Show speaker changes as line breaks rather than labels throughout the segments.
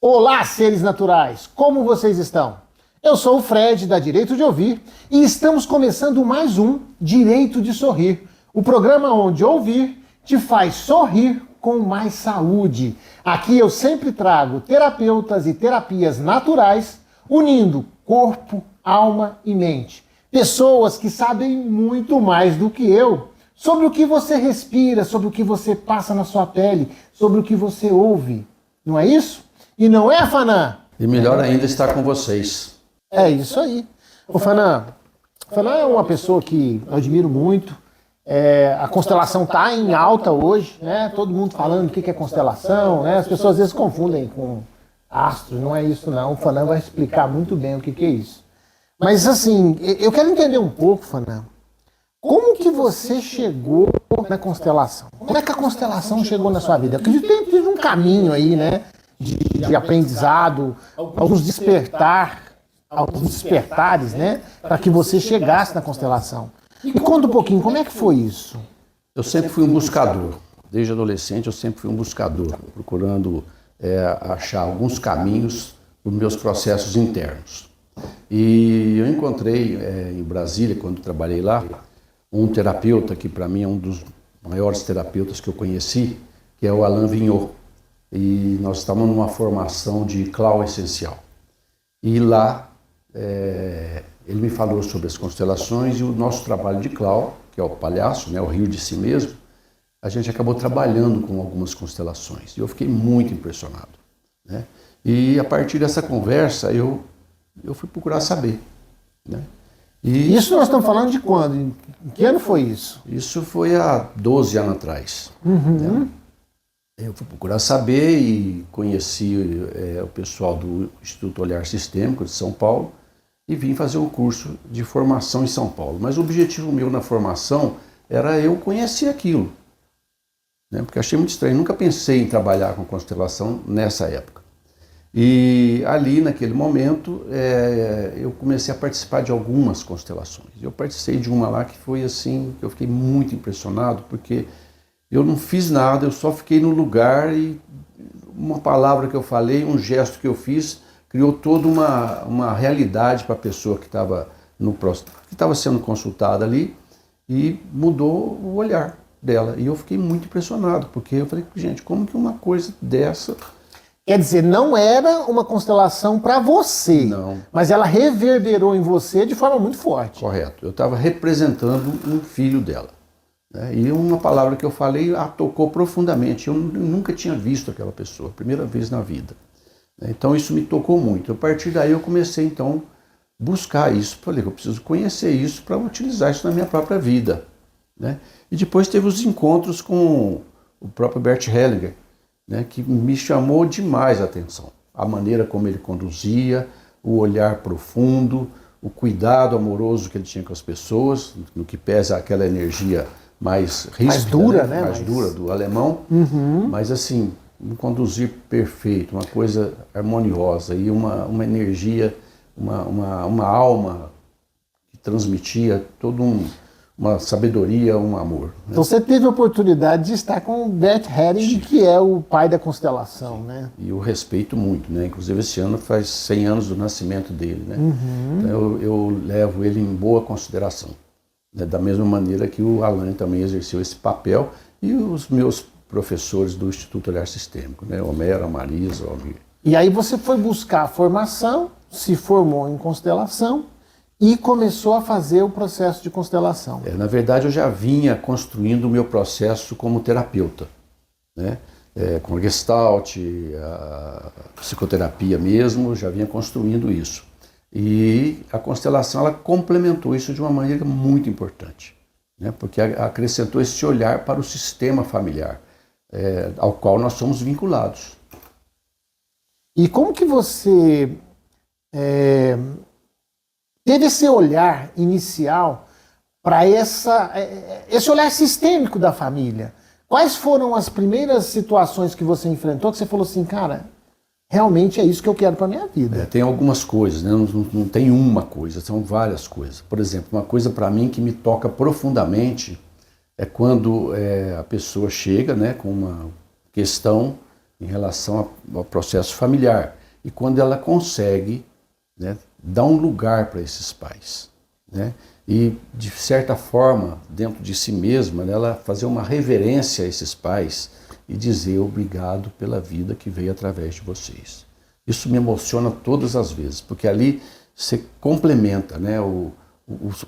Olá, seres naturais! Como vocês estão? Eu sou o Fred, da Direito de Ouvir, e estamos começando mais um Direito de Sorrir, o programa onde ouvir te faz sorrir com mais saúde. Aqui eu sempre trago terapeutas e terapias naturais, unindo corpo, alma e mente. Pessoas que sabem muito mais do que eu sobre o que você respira, sobre o que você passa na sua pele, sobre o que você ouve. Não é isso? E não é, Fanã?
E melhor ainda estar com vocês.
É isso aí. O Fanã é uma pessoa que eu admiro muito. A constelação está em alta hoje, né? Todo mundo falando o que é constelação, né? As pessoas às vezes confundem com astros, não é isso não. O Fanã vai explicar muito bem o que é isso. Mas assim, eu quero entender um pouco, Fanã, como que você chegou na constelação? Como é que a constelação chegou na sua vida? Eu acredito que teve um caminho aí, né? De aprendizado, alguns despertares, né? Para que você chegasse na constelação. Me conta um pouquinho, como é que foi isso?
Eu sempre fui um buscador. Desde adolescente eu sempre fui um buscador, procurando achar alguns caminhos para os meus processos internos. E eu encontrei em Brasília, quando trabalhei lá, um terapeuta que para mim é um dos maiores terapeutas que eu conheci, que é o Alain Vigneault. E nós estávamos numa formação de clau essencial. E lá ele me falou sobre as constelações e o nosso trabalho de clau, que é o palhaço, né, o rio de si mesmo, a gente acabou trabalhando com algumas constelações. E eu fiquei muito impressionado, né? E a partir dessa conversa eu fui procurar saber, né?
E isso nós estamos falando de quando? Em que ano foi isso?
Isso foi há 12 anos atrás.
Uhum.
Né? Eu fui procurar saber e conheci o pessoal do Instituto Olhar Sistêmico de São Paulo e vim fazer um curso de formação em São Paulo. Mas o objetivo meu na formação era eu conhecer aquilo, né? Porque achei muito estranho, nunca pensei em trabalhar com constelação nessa época. E ali, naquele momento, eu comecei a participar de algumas constelações. Eu participei de uma lá que foi assim, que eu fiquei muito impressionado, porque eu não fiz nada, eu só fiquei no lugar e uma palavra que eu falei, um gesto que eu fiz, criou toda uma realidade para a pessoa que estava sendo consultada ali e mudou o olhar dela. E eu fiquei muito impressionado, porque eu falei, gente, como que uma coisa dessa...
Quer dizer, não era uma constelação para você,
Não.
Mas ela reverberou em você de forma muito forte.
Correto. Eu estava representando um filho dela. Né? E uma palavra que eu falei a tocou profundamente. Eu nunca tinha visto aquela pessoa, primeira vez na vida. Então isso me tocou muito. A partir daí eu comecei então a buscar isso. Falei que eu preciso conhecer isso para utilizar isso na minha própria vida. Né? E depois teve os encontros com o próprio Bert Hellinger, né, que me chamou demais a atenção. A maneira como ele conduzia, o olhar profundo, o cuidado amoroso que ele tinha com as pessoas, no que pesa aquela energia mais ríspida,
mais dura, né?
Mais dura do alemão, mas assim, um conduzir perfeito, uma coisa harmoniosa e uma energia, uma alma que transmitia toda uma sabedoria, um amor. Né?
Então você teve a oportunidade de estar com o Bert Hellinger, que é o pai da constelação, né?
E eu respeito muito, né? Inclusive esse ano faz 100 anos do nascimento dele, né? Então eu levo ele em boa consideração. Né? Da mesma maneira que o Alain também exerceu esse papel e os meus professores do Instituto Olhar Sistêmico, né? Homero, Marisa, Almir.
E aí você foi buscar a formação, se formou em constelação e começou a fazer o processo de constelação.
Na verdade, eu já vinha construindo o meu processo como terapeuta, né? Com a Gestalt, a psicoterapia mesmo, já vinha construindo isso. E a constelação ela complementou isso de uma maneira muito importante, né? Porque acrescentou esse olhar para o sistema familiar, ao qual nós somos vinculados.
E como que você teve esse olhar inicial para esse olhar sistêmico da família? Quais foram as primeiras situações que você enfrentou que você falou assim, cara, realmente é isso que eu quero para a minha vida?
Tem algumas coisas, né? Não tem uma coisa, são várias coisas. Por exemplo, uma coisa para mim que me toca profundamente é quando a pessoa chega, né, com uma questão em relação ao processo familiar. E quando ela consegue, né, dar um lugar para esses pais, né, e, de certa forma, dentro de si mesma, ela fazer uma reverência a esses pais e dizer obrigado pela vida que veio através de vocês. Isso me emociona todas as vezes, porque ali você complementa, né, o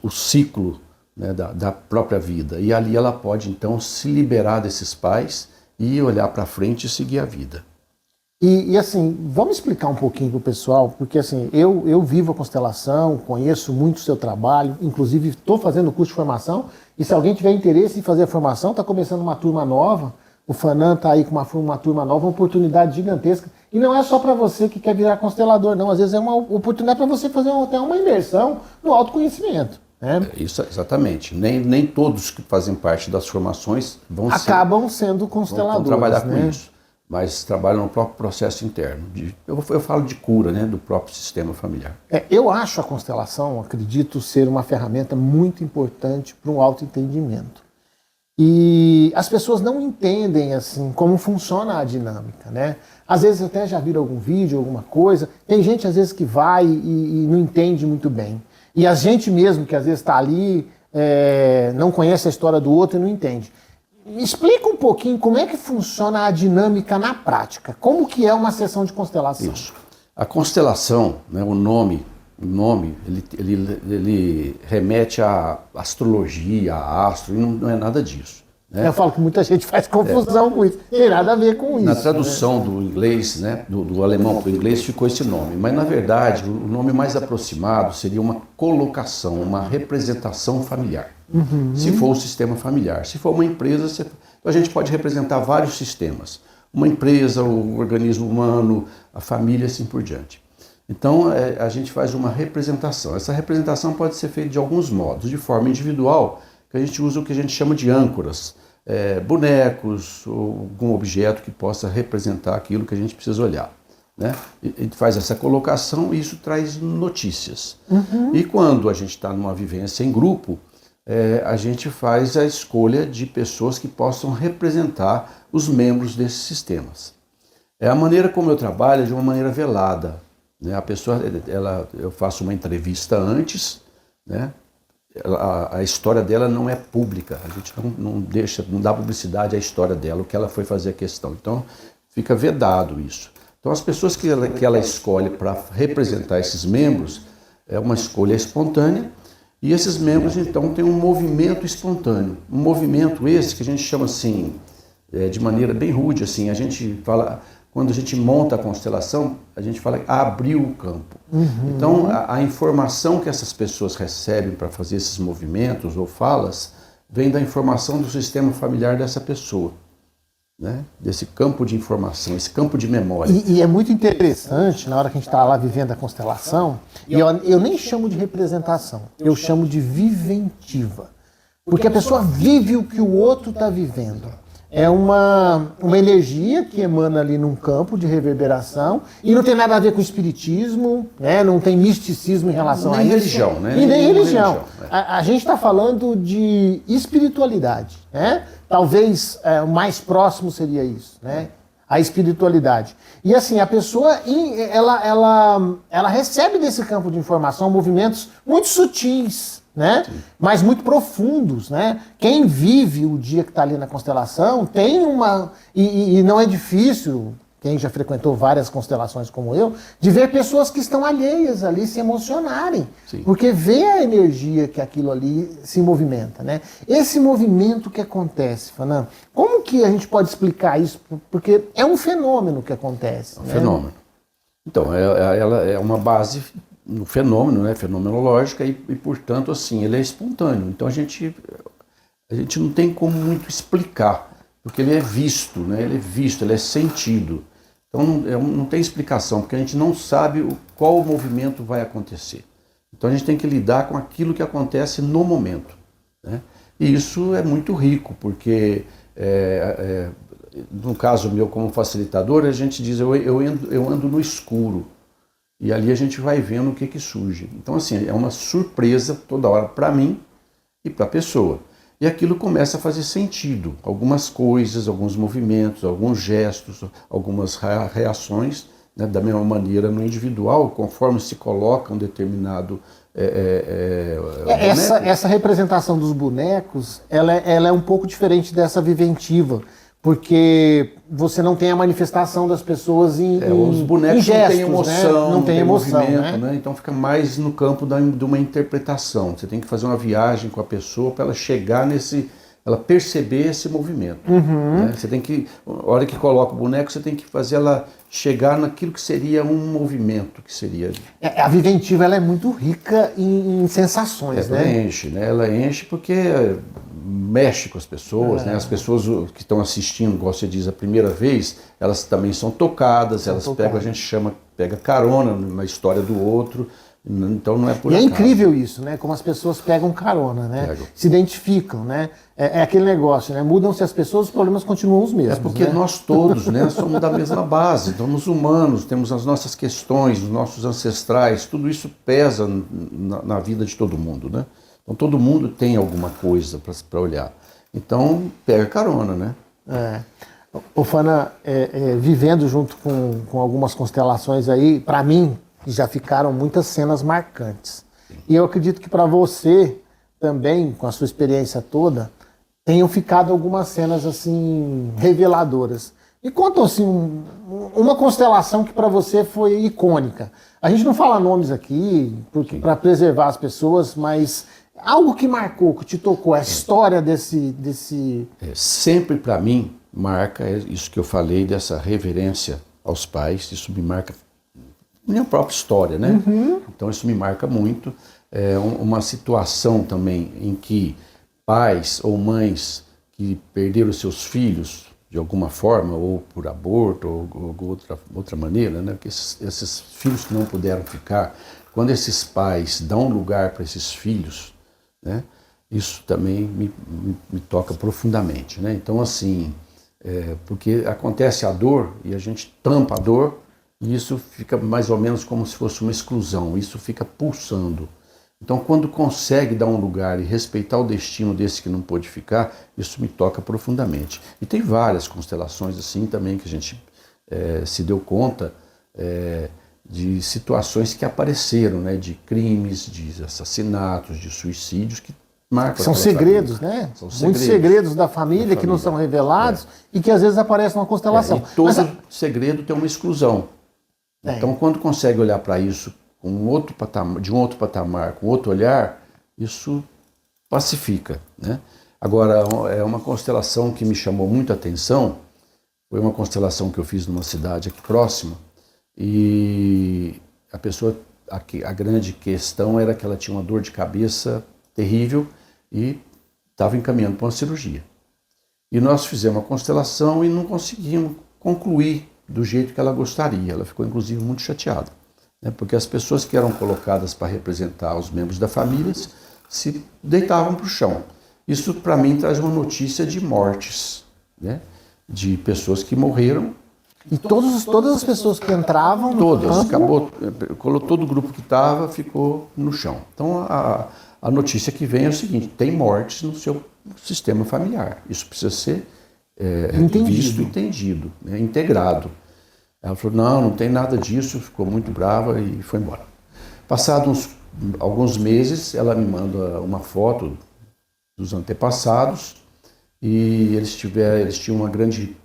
ciclo, né, da própria vida. E ali ela pode, então, se liberar desses pais e olhar para frente e seguir a vida.
E assim, vamos explicar um pouquinho para o pessoal, porque assim, eu vivo a constelação, conheço muito o seu trabalho, inclusive estou fazendo o curso de formação, e se alguém tiver interesse em fazer a formação, está começando uma turma nova, o Fanan está aí com uma turma nova, uma oportunidade gigantesca, e não é só para você que quer virar constelador, não, às vezes é uma oportunidade para você fazer até uma imersão no autoconhecimento.
Isso, exatamente. Nem todos que fazem parte das formações
acabam sendo consteladores.
Vão trabalhar
né?
com isso, mas trabalham no próprio processo interno. Eu falo de cura, né, do próprio sistema familiar.
Eu acho a constelação, acredito, ser uma ferramenta muito importante para um autoentendimento. E as pessoas não entendem assim como funciona a dinâmica, né? Às vezes até já viram algum vídeo, alguma coisa. Tem gente às vezes que vai e não entende muito bem. E a gente mesmo que às vezes está ali, não conhece a história do outro e não entende. Me explica um pouquinho como é que funciona a dinâmica na prática. Como que é uma sessão de constelação?
Isso. A constelação, né, o nome, ele remete à astrologia, à astro, e não é nada disso. Né?
Eu falo que muita gente faz confusão com isso. Tem nada a ver com isso.
Na tradução do inglês, né, do alemão para o inglês, ficou esse nome. Mas, na verdade, o nome mais aproximado seria uma colocação, uma representação familiar. Se for o sistema familiar. Se for uma empresa, então a gente pode representar vários sistemas. Uma empresa, o organismo humano, a família, assim por diante. Então, a gente faz uma representação. Essa representação pode ser feita de alguns modos. De forma individual, que a gente usa o que a gente chama de âncoras. Bonecos ou algum objeto que possa representar aquilo que a gente precisa olhar. Né? E faz essa colocação e isso traz notícias. E quando a gente está numa vivência em grupo, a gente faz a escolha de pessoas que possam representar os membros desses sistemas. A maneira como eu trabalho é de uma maneira velada. Né? A pessoa, eu faço uma entrevista antes, né? A história dela não é pública, a gente não dá publicidade à história dela, o que ela foi fazer a questão. Então, fica vedado isso. Então, as pessoas que ela escolhe para representar esses membros, é uma escolha espontânea, e esses membros, então, têm um movimento espontâneo. Um movimento esse que a gente chama assim, de maneira bem rude, assim, a gente fala, quando a gente monta a constelação, a gente fala que abriu o campo. Então, a informação que essas pessoas recebem para fazer esses movimentos ou falas, vem da informação do sistema familiar dessa pessoa. Né? Desse campo de informação, esse campo de memória.
E é muito interessante, na hora que a gente está lá vivendo a constelação, e eu nem chamo de representação, eu chamo de viventiva. Porque a pessoa vive o que o outro está vivendo. É uma energia que emana ali num campo de reverberação e não tem nada a ver com espiritismo, né? Não tem misticismo em relação a isso.
Religião, né?
E nem religião. A gente está falando de espiritualidade, né? Talvez o mais próximo seria isso, né? A espiritualidade. E assim, a pessoa, ela recebe desse campo de informação movimentos muito sutis, né? Mas muito profundos, né? Quem vive o dia que está ali na constelação tem uma... E não é difícil, quem já frequentou várias constelações como eu, de ver pessoas que estão alheias ali se emocionarem.
Sim.
Porque vê a energia que aquilo ali se movimenta, né? Esse movimento que acontece, Fanan, como que a gente pode explicar isso? Porque é um fenômeno que acontece.
É um fenômeno. Então, ela é uma base no fenômeno, né, fenomenológica, e portanto, assim, ele é espontâneo. Então a gente não tem como muito explicar, porque ele é visto, né, ele é sentido. Então não tem explicação, porque a gente não sabe qual movimento vai acontecer. Então a gente tem que lidar com aquilo que acontece no momento. Né? E isso é muito rico, porque no caso meu como facilitador, a gente diz, eu ando no escuro. E ali a gente vai vendo o que surge. Então, assim, é uma surpresa toda hora para mim e para a pessoa. E aquilo começa a fazer sentido. Algumas coisas, alguns movimentos, alguns gestos, algumas reações, né, da mesma maneira no individual, conforme se coloca um determinado
essa representação dos bonecos, ela é um pouco diferente dessa viventiva, porque você não tem a manifestação das pessoas
os bonecos
em gestos,
não têm emoção,
né? Não tem emoção,
movimento, né? Então fica mais no campo de uma interpretação. Você tem que fazer uma viagem com a pessoa para ela chegar ela perceber esse movimento. Né? Você tem que, a hora que coloca o boneco, você tem que fazer ela chegar naquilo que seria um movimento, que seria...
A viventiva, ela é muito rica em sensações,
Ela
né?
enche, né? Ela enche porque mexe com as pessoas, né? As pessoas que estão assistindo, igual você diz, a primeira vez, elas também são tocadas, pegam, a gente pega carona na história do outro. Então não é por acaso.
E é incrível isso, né? Como as pessoas pegam carona, né? Se identificam, né? É aquele negócio, né? Mudam-se as pessoas, os problemas continuam os mesmos.
É porque
né?
nós todos, né, somos da mesma base, somos humanos, temos as nossas questões, os nossos ancestrais, tudo isso pesa na vida de todo mundo, né? Então todo mundo tem alguma coisa para olhar. Então pega carona, né?
O Fana, vivendo junto com algumas constelações aí, para mim, já ficaram muitas cenas marcantes. E eu acredito que para você também, com a sua experiência toda, tenham ficado algumas cenas assim reveladoras. Me conta assim uma constelação que para você foi icônica. A gente não fala nomes aqui para preservar as pessoas, mas algo que marcou, que te tocou, a história desse...
Sempre para mim marca isso que eu falei dessa reverência aos pais. Isso me marca minha própria história, né? Então isso me marca muito. É uma situação também em que pais ou mães que perderam seus filhos de alguma forma, ou por aborto, ou outra maneira, né? Porque esses filhos que não puderam ficar, quando esses pais dão lugar para esses filhos, né? Isso também me toca profundamente, né? Então assim, porque acontece a dor e a gente tampa a dor, e isso fica mais ou menos como se fosse uma exclusão, isso fica pulsando. Então, quando consegue dar um lugar e respeitar o destino desse que não pôde ficar, isso me toca profundamente. E tem várias constelações assim também que a gente se deu conta de situações que apareceram, né, de crimes, de assassinatos, de suicídios que marcam.
São segredos, né? São muitos segredos da família que não são revelados e que às vezes aparecem numa constelação.
E todo segredo tem uma exclusão. Então, quando consegue olhar para isso com de um outro patamar, com outro olhar, isso pacifica, né? Agora, é uma constelação que me chamou muita atenção, foi uma constelação que eu fiz numa cidade aqui próxima, e a grande questão era que ela tinha uma dor de cabeça terrível e estava encaminhando para uma cirurgia. E nós fizemos uma constelação e não conseguimos concluir do jeito que ela gostaria. Ela ficou, inclusive, muito chateada, né? Porque as pessoas que eram colocadas para representar os membros da família se deitavam para o chão. Isso, para mim, traz uma notícia de mortes, né? De pessoas que morreram.
E todas as pessoas que entravam...
Todas. Acabou, todo o grupo que estava ficou no chão. Então, a notícia que vem é o seguinte: tem mortes no seu sistema familiar. Isso precisa ser visto, entendido, né, integrado. Ela falou, não tem nada disso, ficou muito brava e foi embora. Passados alguns meses, ela me manda uma foto dos antepassados e eles tinham uma grande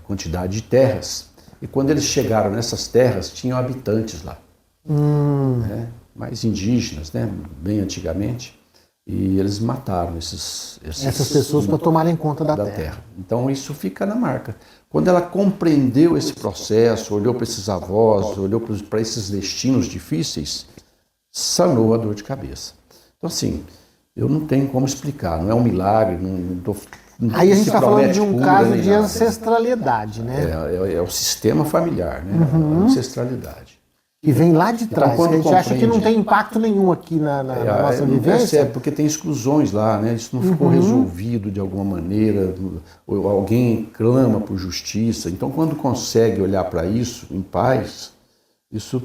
quantidade de terras. E quando eles chegaram nessas terras, tinham habitantes lá, né, mais indígenas, né, bem antigamente. E eles mataram essas
pessoas para tomarem conta da terra.
Então isso fica na marca. Quando ela compreendeu esse processo, olhou para esses avós, olhou para esses destinos difíceis, sanou a dor de cabeça. Então assim, eu não tenho como explicar, não é um milagre,
Aí a gente está falando de um caso de ancestralidade, né?
É o sistema familiar, né? A ancestralidade.
Que vem lá de trás. Então, a gente acha que não tem impacto nenhum aqui na nossa vivência.
Porque tem exclusões lá, né? Isso não ficou resolvido de alguma maneira, ou alguém clama por justiça. Então, quando consegue olhar para isso em paz, isso...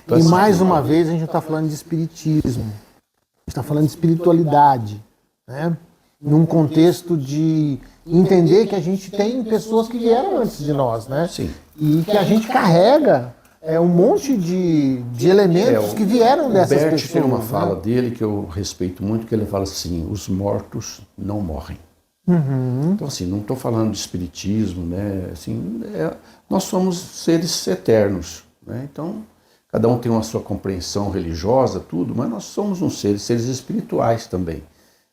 E mais uma vez, a gente está falando de espiritismo. A gente está falando de espiritualidade, né? num contexto de entender que a gente tem pessoas que vieram antes de nós, né?
Sim.
E que a gente carrega um monte de elementos que vieram dessas
Bert
pessoas.
tem uma
né?
fala dele que eu respeito muito, que ele fala assim, os mortos não morrem. Então, assim, não estou falando de espiritismo, né? Assim, nós somos seres eternos, né? Então, cada um tem uma sua compreensão religiosa, tudo, mas nós somos seres espirituais também.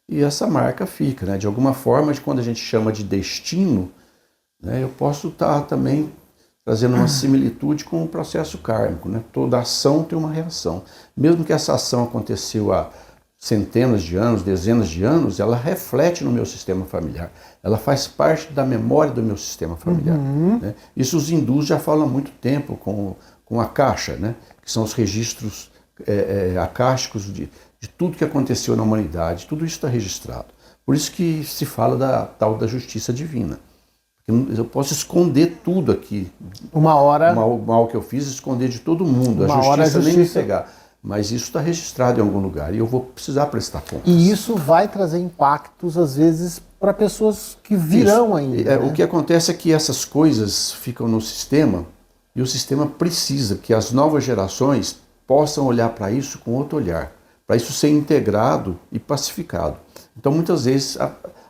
E essa marca fica, né? De alguma forma, quando a gente chama de destino, né, eu posso estar também trazendo uma similitude com o processo kármico, né? Toda ação tem uma reação. Mesmo que essa ação aconteceu há centenas de anos, dezenas de anos, ela reflete no meu sistema familiar. Ela faz parte da memória do meu sistema familiar. Né? Isso os hindus já falam há muito tempo com a Akasha, né? Que são os registros akáshicos de tudo que aconteceu na humanidade. Tudo isso está registrado. Por isso que se fala da tal da justiça divina. Eu posso esconder tudo aqui.
Uma hora...
O mal que eu fiz, esconder de todo mundo.
Uma
A
hora
justiça nem me pegar. Mas isso está registrado em algum lugar e eu vou precisar prestar contas.
E isso vai trazer impactos, às vezes, para pessoas que virão ainda. Né?
O que acontece é que essas coisas ficam no sistema e o sistema precisa que as novas gerações possam olhar para isso com outro olhar, para isso ser integrado e pacificado. Então, muitas vezes,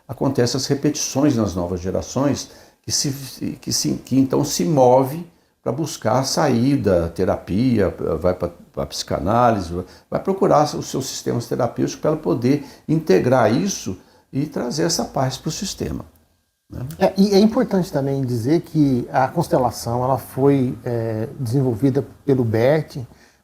acontecem as repetições nas novas gerações que então se move para buscar a saída, terapia, vai para a psicanálise, vai procurar os seus sistemas terapêuticos para poder integrar isso e trazer essa paz para o sistema. Né?
E é importante também dizer que a constelação ela foi desenvolvida pelo Bert,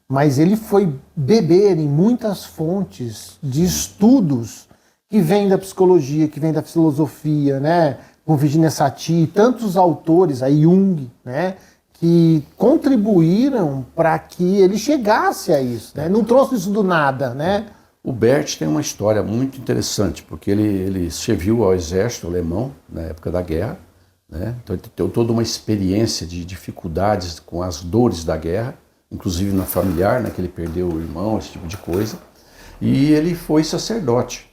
mas ele foi beber em muitas fontes de estudos que vêm da psicologia, que vêm da filosofia, né? Com Virginia Satir, tantos autores, a Jung, né? Que contribuíram para que ele chegasse a isso, né? Não trouxe isso do nada, né?
O Bert tem uma história muito interessante, porque ele serviu ao exército alemão na época da guerra, né? Então ele teve toda uma experiência de dificuldades com as dores da guerra, inclusive na familiar, né? Que ele perdeu o irmão, esse tipo de coisa, e ele foi sacerdote.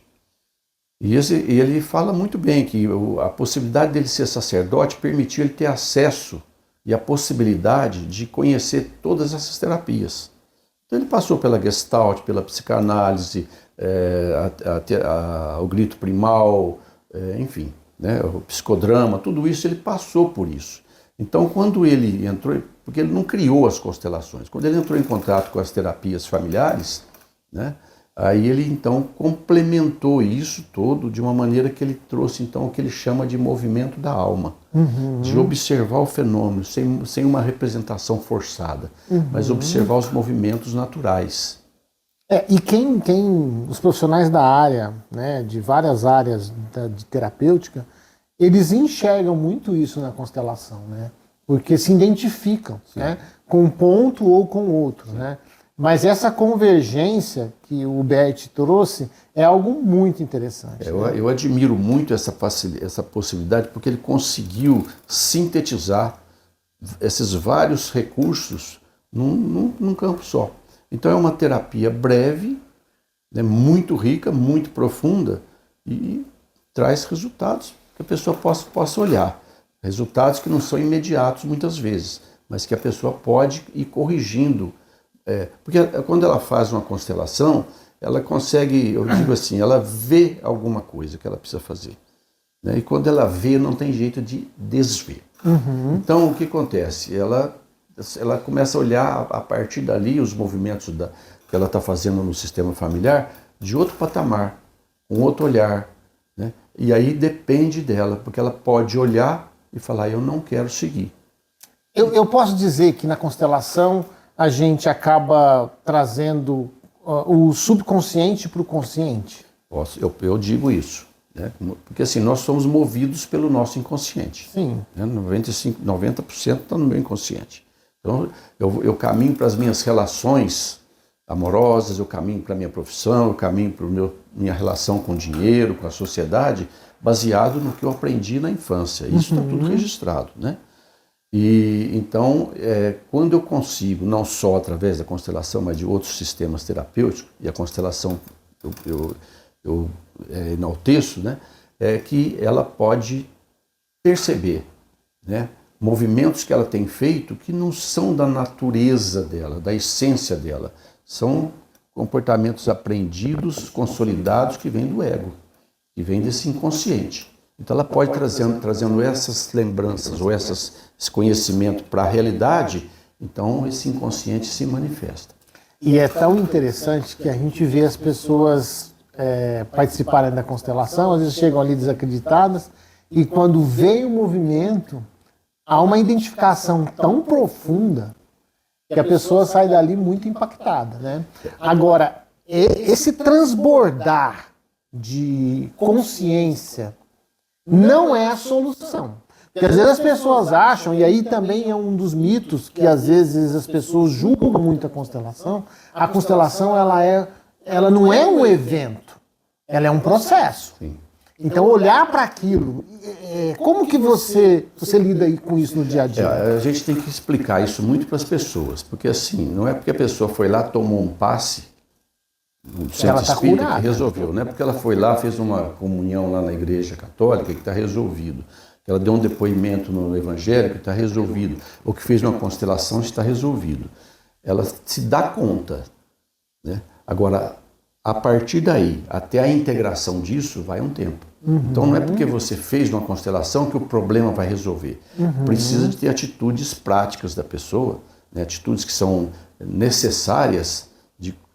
E ele fala muito bem que a possibilidade dele ser sacerdote permitiu ele ter acesso e a possibilidade de conhecer todas essas terapias. Então ele passou pela Gestalt, pela psicanálise, o grito primal, enfim, né, o psicodrama, tudo isso ele passou por isso. Então quando ele entrou, porque ele não criou as constelações, quando ele entrou em contato com as terapias familiares, né, aí ele então complementou isso todo de uma maneira que ele trouxe então o que ele chama de movimento da alma, de observar o fenômeno sem uma representação forçada, mas observar os movimentos naturais.
E quem tem os profissionais da área, né, de várias áreas de terapêutica, eles enxergam muito isso na constelação, né, porque se identificam, né, com um ponto ou com outro, né. Mas essa convergência que o Bert trouxe é algo muito interessante.
Eu admiro muito essa possibilidade, porque ele conseguiu sintetizar esses vários recursos num campo só. Então é uma terapia breve, né, muito rica, muito profunda e traz resultados que a pessoa possa olhar. Resultados que não são imediatos muitas vezes, mas que a pessoa pode ir corrigindo. Porque quando ela faz uma constelação, ela consegue, eu digo assim, ela vê alguma coisa que ela precisa fazer. Né? E quando ela vê, não tem jeito de desver. Então, o que acontece? Ela começa a olhar a partir dali os movimentos que ela está fazendo no sistema familiar de outro patamar, com outro olhar. Né? E aí depende dela, porque ela pode olhar e falar, eu não quero seguir.
Eu posso dizer que na constelação a gente acaba trazendo o subconsciente para o consciente?
Eu digo isso, né? Porque assim, nós somos movidos pelo nosso inconsciente.
Sim.
Né? 90% está no meu inconsciente. Então, eu caminho para as minhas relações amorosas, eu caminho para a minha profissão, eu caminho para minha relação com o dinheiro, com a sociedade, baseado no que eu aprendi na infância. Isso está tudo registrado, né? E então, quando eu consigo, não só através da constelação, mas de outros sistemas terapêuticos, e a constelação eu enalteço, né, é que ela pode perceber, né, movimentos que ela tem feito que não são da natureza dela, da essência dela. São comportamentos aprendidos, consolidados, que vêm do ego, que vêm desse inconsciente. Então ela pode trazendo essas lembranças ou esse conhecimento para a realidade, então esse inconsciente se manifesta.
E é tão interessante que a gente vê as pessoas participarem da constelação, às vezes chegam ali desacreditadas, e quando vem o movimento, há uma identificação tão profunda que a pessoa sai dali muito impactada, né? Agora, esse transbordar de consciência não é a solução. Porque às vezes as pessoas acham, e aí também é um dos mitos que às vezes as pessoas julgam muito a constelação ela não é um evento, ela é um processo.
Sim.
Então olhar para aquilo, como que você lida aí com isso no dia a dia?
A gente tem que explicar isso muito para as pessoas, porque assim, não é porque a pessoa foi lá, tomou um passe no centro espírita que resolveu, não é porque ela foi lá, fez uma comunhão lá na igreja católica que está resolvido. Ela deu um depoimento no evangélico, está resolvido. Ou que fez uma constelação, está resolvido. Ela se dá conta, né? Agora, a partir daí, até a integração disso, vai um tempo. Então não é porque você fez uma constelação que o problema vai resolver. Precisa de ter atitudes práticas da pessoa, né? Atitudes que são necessárias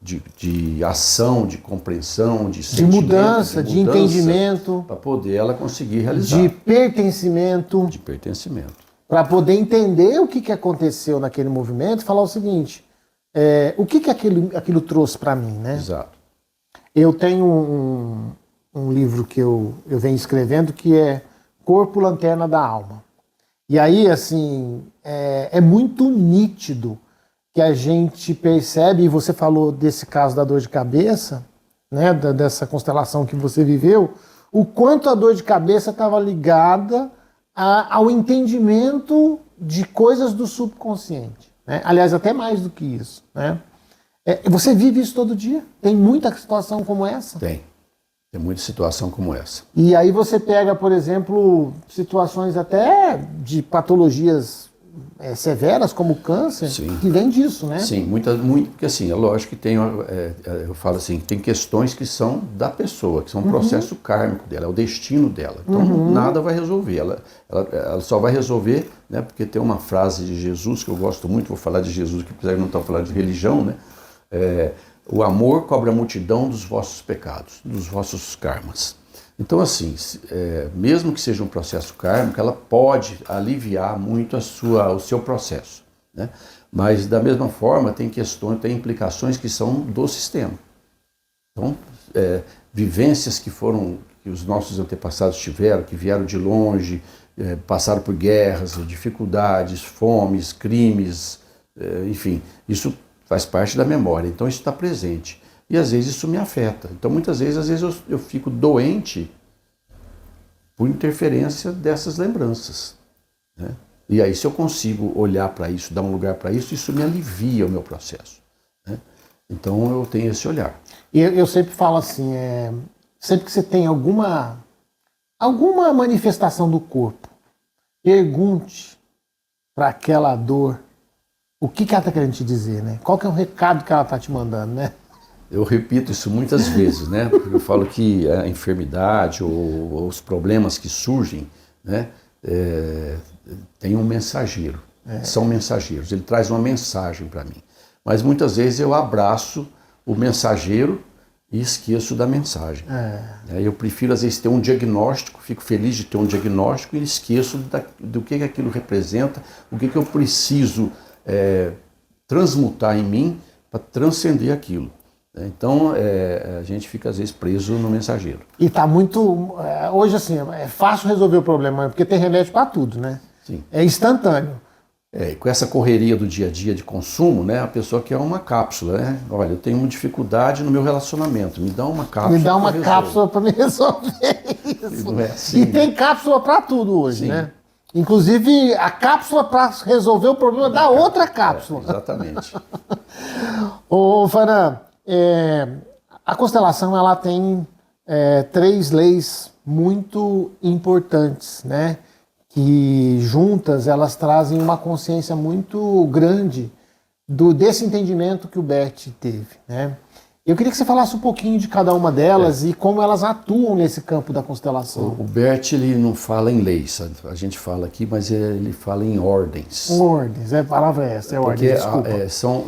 de ação, de compreensão, de
mudança, de entendimento,
para poder ela conseguir realizar.
De pertencimento.
De pertencimento.
Para poder entender o que aconteceu naquele movimento e falar o seguinte, o que aquilo trouxe para mim, né?
Exato.
Eu tenho um livro que eu venho escrevendo que é Corpo, Lanterna da Alma. E aí, assim, é muito nítido que a gente percebe, e você falou desse caso da dor de cabeça, né, dessa constelação que você viveu, o quanto a dor de cabeça estava ligada ao entendimento de coisas do subconsciente, né? Aliás, até mais do que isso, né? Você vive isso todo dia? Tem muita situação como essa?
Tem muita situação como essa.
E aí você pega, por exemplo, situações até de patologias severas, como câncer,
Sim.
que vem disso, né?
Sim, muito, porque assim, é lógico que tem, eu falo assim, tem questões que são da pessoa, que são um processo kármico dela, é o destino dela. Então nada vai resolver, ela só vai resolver, né, porque tem uma frase de Jesus que eu gosto muito, vou falar de Jesus, que apesar de não estar falando de religião, né? O amor cobre a multidão dos vossos pecados, dos vossos karmas. Então, assim, mesmo que seja um processo kármico, ela pode aliviar muito o seu processo, né? Mas, da mesma forma, tem implicações que são do sistema. Então, vivências que os nossos antepassados tiveram, que vieram de longe, passaram por guerras, dificuldades, fomes, crimes, enfim, isso faz parte da memória. Então, isso está presente. E às vezes isso me afeta. Então muitas vezes eu fico doente por interferência dessas lembranças, né? E aí se eu consigo olhar para isso, dar um lugar para isso, isso me alivia o meu processo, né? Então eu tenho esse olhar.
E eu sempre falo assim, sempre que você tem alguma manifestação do corpo, pergunte para aquela dor o que ela está querendo te dizer, né? Qual que é o recado que ela está te mandando, né?
Eu repito isso muitas vezes, né? Porque eu falo que a enfermidade ou os problemas que surgem, né, tem um mensageiro. São mensageiros. Ele traz uma mensagem para mim. Mas muitas vezes eu abraço o mensageiro e esqueço da mensagem. Eu prefiro, às vezes, ter um diagnóstico, fico feliz de ter um diagnóstico e esqueço do que aquilo representa, o que eu preciso transmutar em mim para transcender aquilo. Então, a gente fica, às vezes, preso no mensageiro.
E está muito... hoje, assim, é fácil resolver o problema, porque tem remédio para tudo, né?
Sim.
É instantâneo.
Com essa correria do dia a dia de consumo, né, a pessoa quer uma cápsula, né? Olha, eu tenho uma dificuldade no meu relacionamento, me dá uma cápsula.
Me dá uma cápsula para me resolver isso.
E não é assim,
e tem cápsula para tudo hoje,
Sim.
né? Inclusive, a cápsula para resolver o problema da outra cápsula.
Exatamente.
Ô, Faran, a constelação ela tem três leis muito importantes, né? Que juntas elas trazem uma consciência muito grande desse entendimento que o Bert teve, né? Eu queria que você falasse um pouquinho de cada uma delas e como elas atuam nesse campo da constelação.
O Bert, ele não fala em leis, a gente fala aqui, mas ele fala em ordens.
Ordens, a palavra é essa, é ordem, desculpa.
São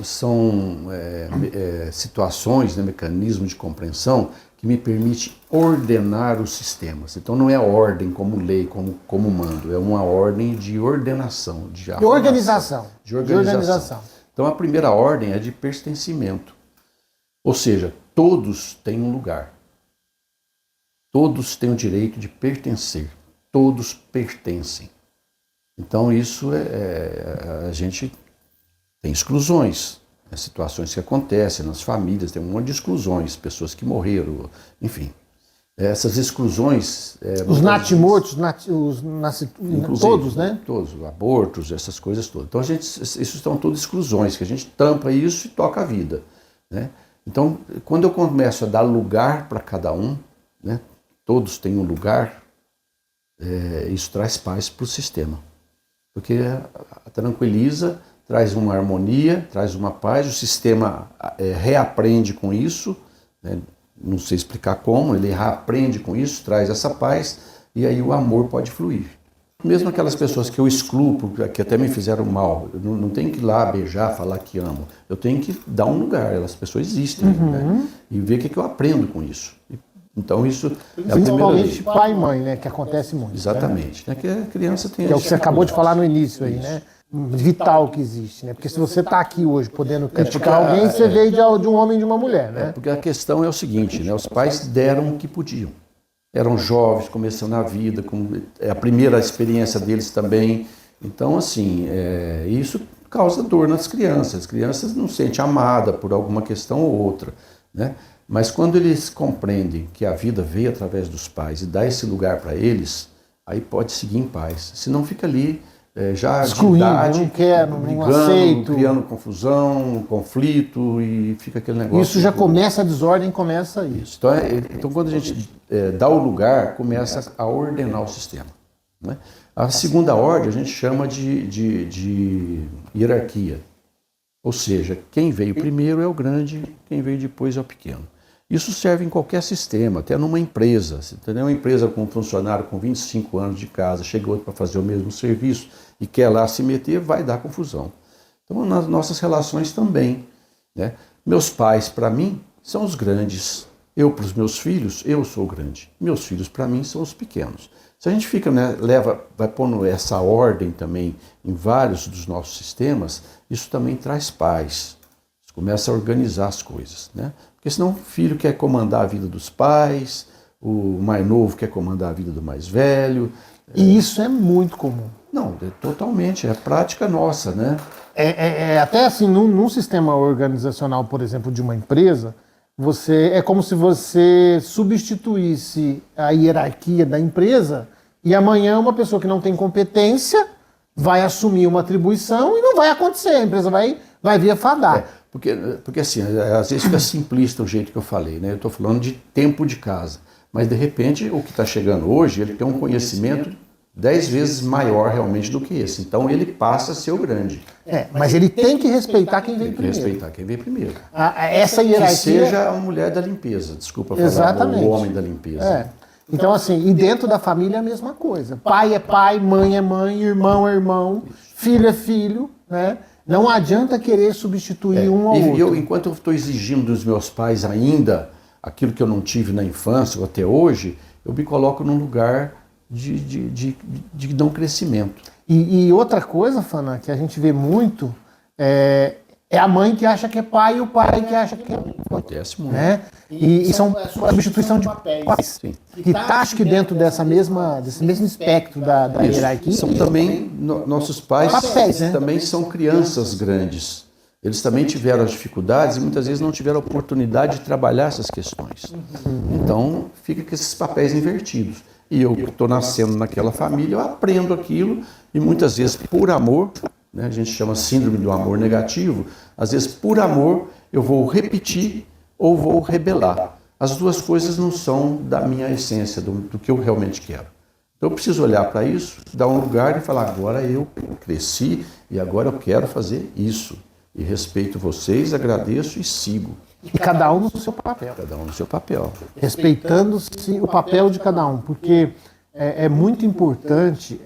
situações, né, mecanismos de compreensão que me permite ordenar os sistemas. Então não é ordem como lei, como mando, é uma ordem de ordenação, de
organização.
De organização. Então a primeira ordem é de pertencimento. Ou seja, todos têm um lugar. Todos têm o direito de pertencer. Todos pertencem. Então isso a gente tem exclusões, né? Situações que acontecem nas famílias, tem um monte de exclusões, pessoas que morreram, enfim. Essas exclusões...
Os natimortos, todos, né?
Todos, abortos, essas coisas todas. Então isso são todas exclusões, que a gente tampa isso e toca a vida, né? Então, quando eu começo a dar lugar para cada um, né, todos têm um lugar, isso traz paz para o sistema. Porque tranquiliza, traz uma harmonia, traz uma paz, o sistema reaprende com isso, né, não sei explicar como, ele reaprende com isso, traz essa paz, e aí o amor pode fluir. Mesmo aquelas pessoas que eu excluo, que até me fizeram mal, eu não tenho que ir lá beijar, falar que amo. Eu tenho que dar um lugar, as pessoas existem, né? E ver o que eu aprendo com isso. Então isso é a primeira lei.
Principalmente pai e mãe, né? Que acontece muito.
Exatamente. Né? Que a criança tem...
Que é o que você acabou de falar no início aí, né? Vital que existe, né? Porque se você está aqui hoje podendo criticar alguém, você veio de um homem e de uma mulher, né?
Porque a questão é o seguinte, né? Os pais deram o que podiam. Eram jovens, começando a vida, a primeira experiência deles também. Então, assim, isso causa dor nas crianças. As crianças não se sentem amadas por alguma questão ou outra, né? Mas quando eles compreendem que a vida veio através dos pais e dá esse lugar para eles, aí pode seguir em paz. Senão fica ali, já
excluindo,
de idade,
não quero,
brigando,
não aceito,
criando confusão, conflito, e fica aquele negócio.
Isso já começa a desordem, começa isso.
Então quando a gente dá o lugar, começa a ordenar o sistema, né? A segunda ordem a gente chama de hierarquia. Ou seja, quem veio primeiro é o grande, quem veio depois é o pequeno. Isso serve em qualquer sistema, até numa empresa. Se tem uma empresa com um funcionário com 25 anos de casa, chega outro para fazer o mesmo serviço e quer lá se meter, vai dar confusão. Então, nas nossas relações também, né? Meus pais, para mim, são os grandes. Eu, para os meus filhos, eu sou o grande. Meus filhos, para mim, são os pequenos. Se a gente fica, né, vai pondo essa ordem também em vários dos nossos sistemas, isso também traz paz. Você começa a organizar as coisas, né? Porque senão o filho quer comandar a vida dos pais, o mais novo quer comandar a vida do mais velho.
E isso é muito comum.
Não, totalmente, é prática nossa, né?
Até assim, num sistema organizacional, por exemplo, de uma empresa, é como se você substituísse a hierarquia da empresa e amanhã uma pessoa que não tem competência vai assumir uma atribuição e não vai acontecer, a empresa vai vir a fadar.
Porque assim, às vezes fica simplista o jeito que eu falei, né? Eu estou falando de tempo de casa, mas de repente o que está chegando hoje, ele tem um conhecimento 10 vezes maior realmente do que esse. Então ele passa a ser o grande.
Mas ele tem que respeitar quem vem primeiro.
Respeitar quem vem primeiro.
Essa hierarquia...
Que seja a mulher da limpeza, desculpa falar,
exatamente,
o homem da limpeza.
Então assim, e dentro da família é a mesma coisa. Pai é pai, mãe é mãe, irmão é irmão, filho é filho, né? Não adianta querer substituir um ao outro.
Enquanto eu estou exigindo dos meus pais ainda aquilo que eu não tive na infância ou até hoje, eu me coloco num lugar de não crescimento.
E outra coisa, Fana, que a gente vê muito, é a mãe que acha que é pai e o pai que acha que é mãe.
Acontece muito.
Né? E são substituição de papéis.
Sim.
Que acho que dentro desse mesmo espectro da hierarquia...
São também, nossos pais
papéis, né?
Também são crianças grandes. Eles também tiveram as dificuldades e muitas vezes não tiveram a oportunidade de trabalhar essas questões. Então, fica com esses papéis invertidos. E eu que estou nascendo naquela família, eu aprendo aquilo e muitas vezes por amor, né, a gente chama síndrome do amor negativo, às vezes por amor eu vou repetir ou vou rebelar. as duas coisas não são da minha essência, do que eu realmente quero. Então eu preciso olhar para isso, dar um lugar e falar, agora eu cresci e agora eu quero fazer isso. E respeito vocês, agradeço e sigo.
E cada um no seu papel.
Cada um no seu papel.
Respeitando-se o papel de cada um, porque é muito importante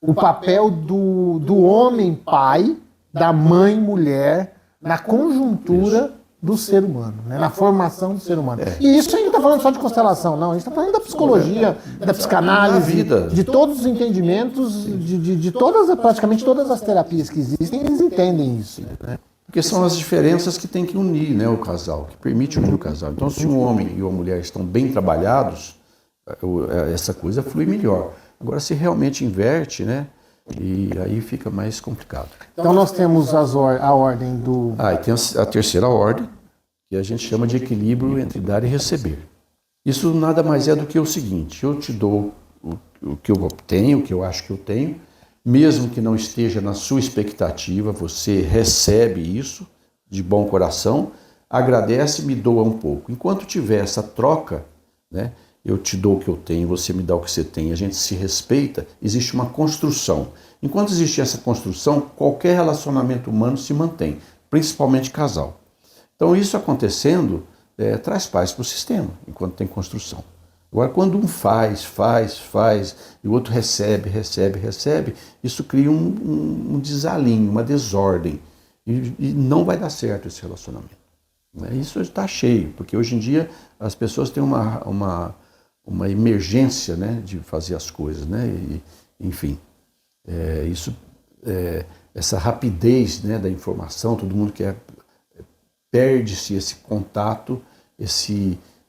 o papel do homem pai, da mãe mulher, na conjuntura do ser humano, né? Na formação do ser humano. E isso a gente não está falando só de constelação, não. A gente está falando da psicologia, da psicanálise, de todos os entendimentos, de todas, praticamente todas as terapias que existem, eles entendem isso. Né?
Porque são as diferenças que tem que unir, né, o casal, que permite unir o casal. Então, se um homem e uma mulher estão bem trabalhados, essa coisa flui melhor. Agora, se realmente inverte, né, e aí fica mais complicado.
Então, nós temos a ordem do...
E tem a terceira ordem, que a gente chama de equilíbrio entre dar e receber. Isso nada mais é do que o seguinte, eu te dou o que eu tenho, o que eu acho que eu tenho, mesmo que não esteja na sua expectativa, você recebe isso de bom coração, agradece e me doa um pouco. Enquanto tiver essa troca, né, eu te dou o que eu tenho, você me dá o que você tem, a gente se respeita, existe uma construção. Enquanto existe essa construção, qualquer relacionamento humano se mantém, principalmente casal. Então isso acontecendo, traz paz para o sistema, enquanto tem construção. Agora, quando um faz, e o outro recebe, isso cria um desalinho, uma desordem. E não vai dar certo esse relacionamento. Isso está cheio, porque hoje em dia as pessoas têm uma emergência, né, de fazer as coisas. Né? E, enfim, essa rapidez, né, da informação, todo mundo quer... Perde-se esse contato,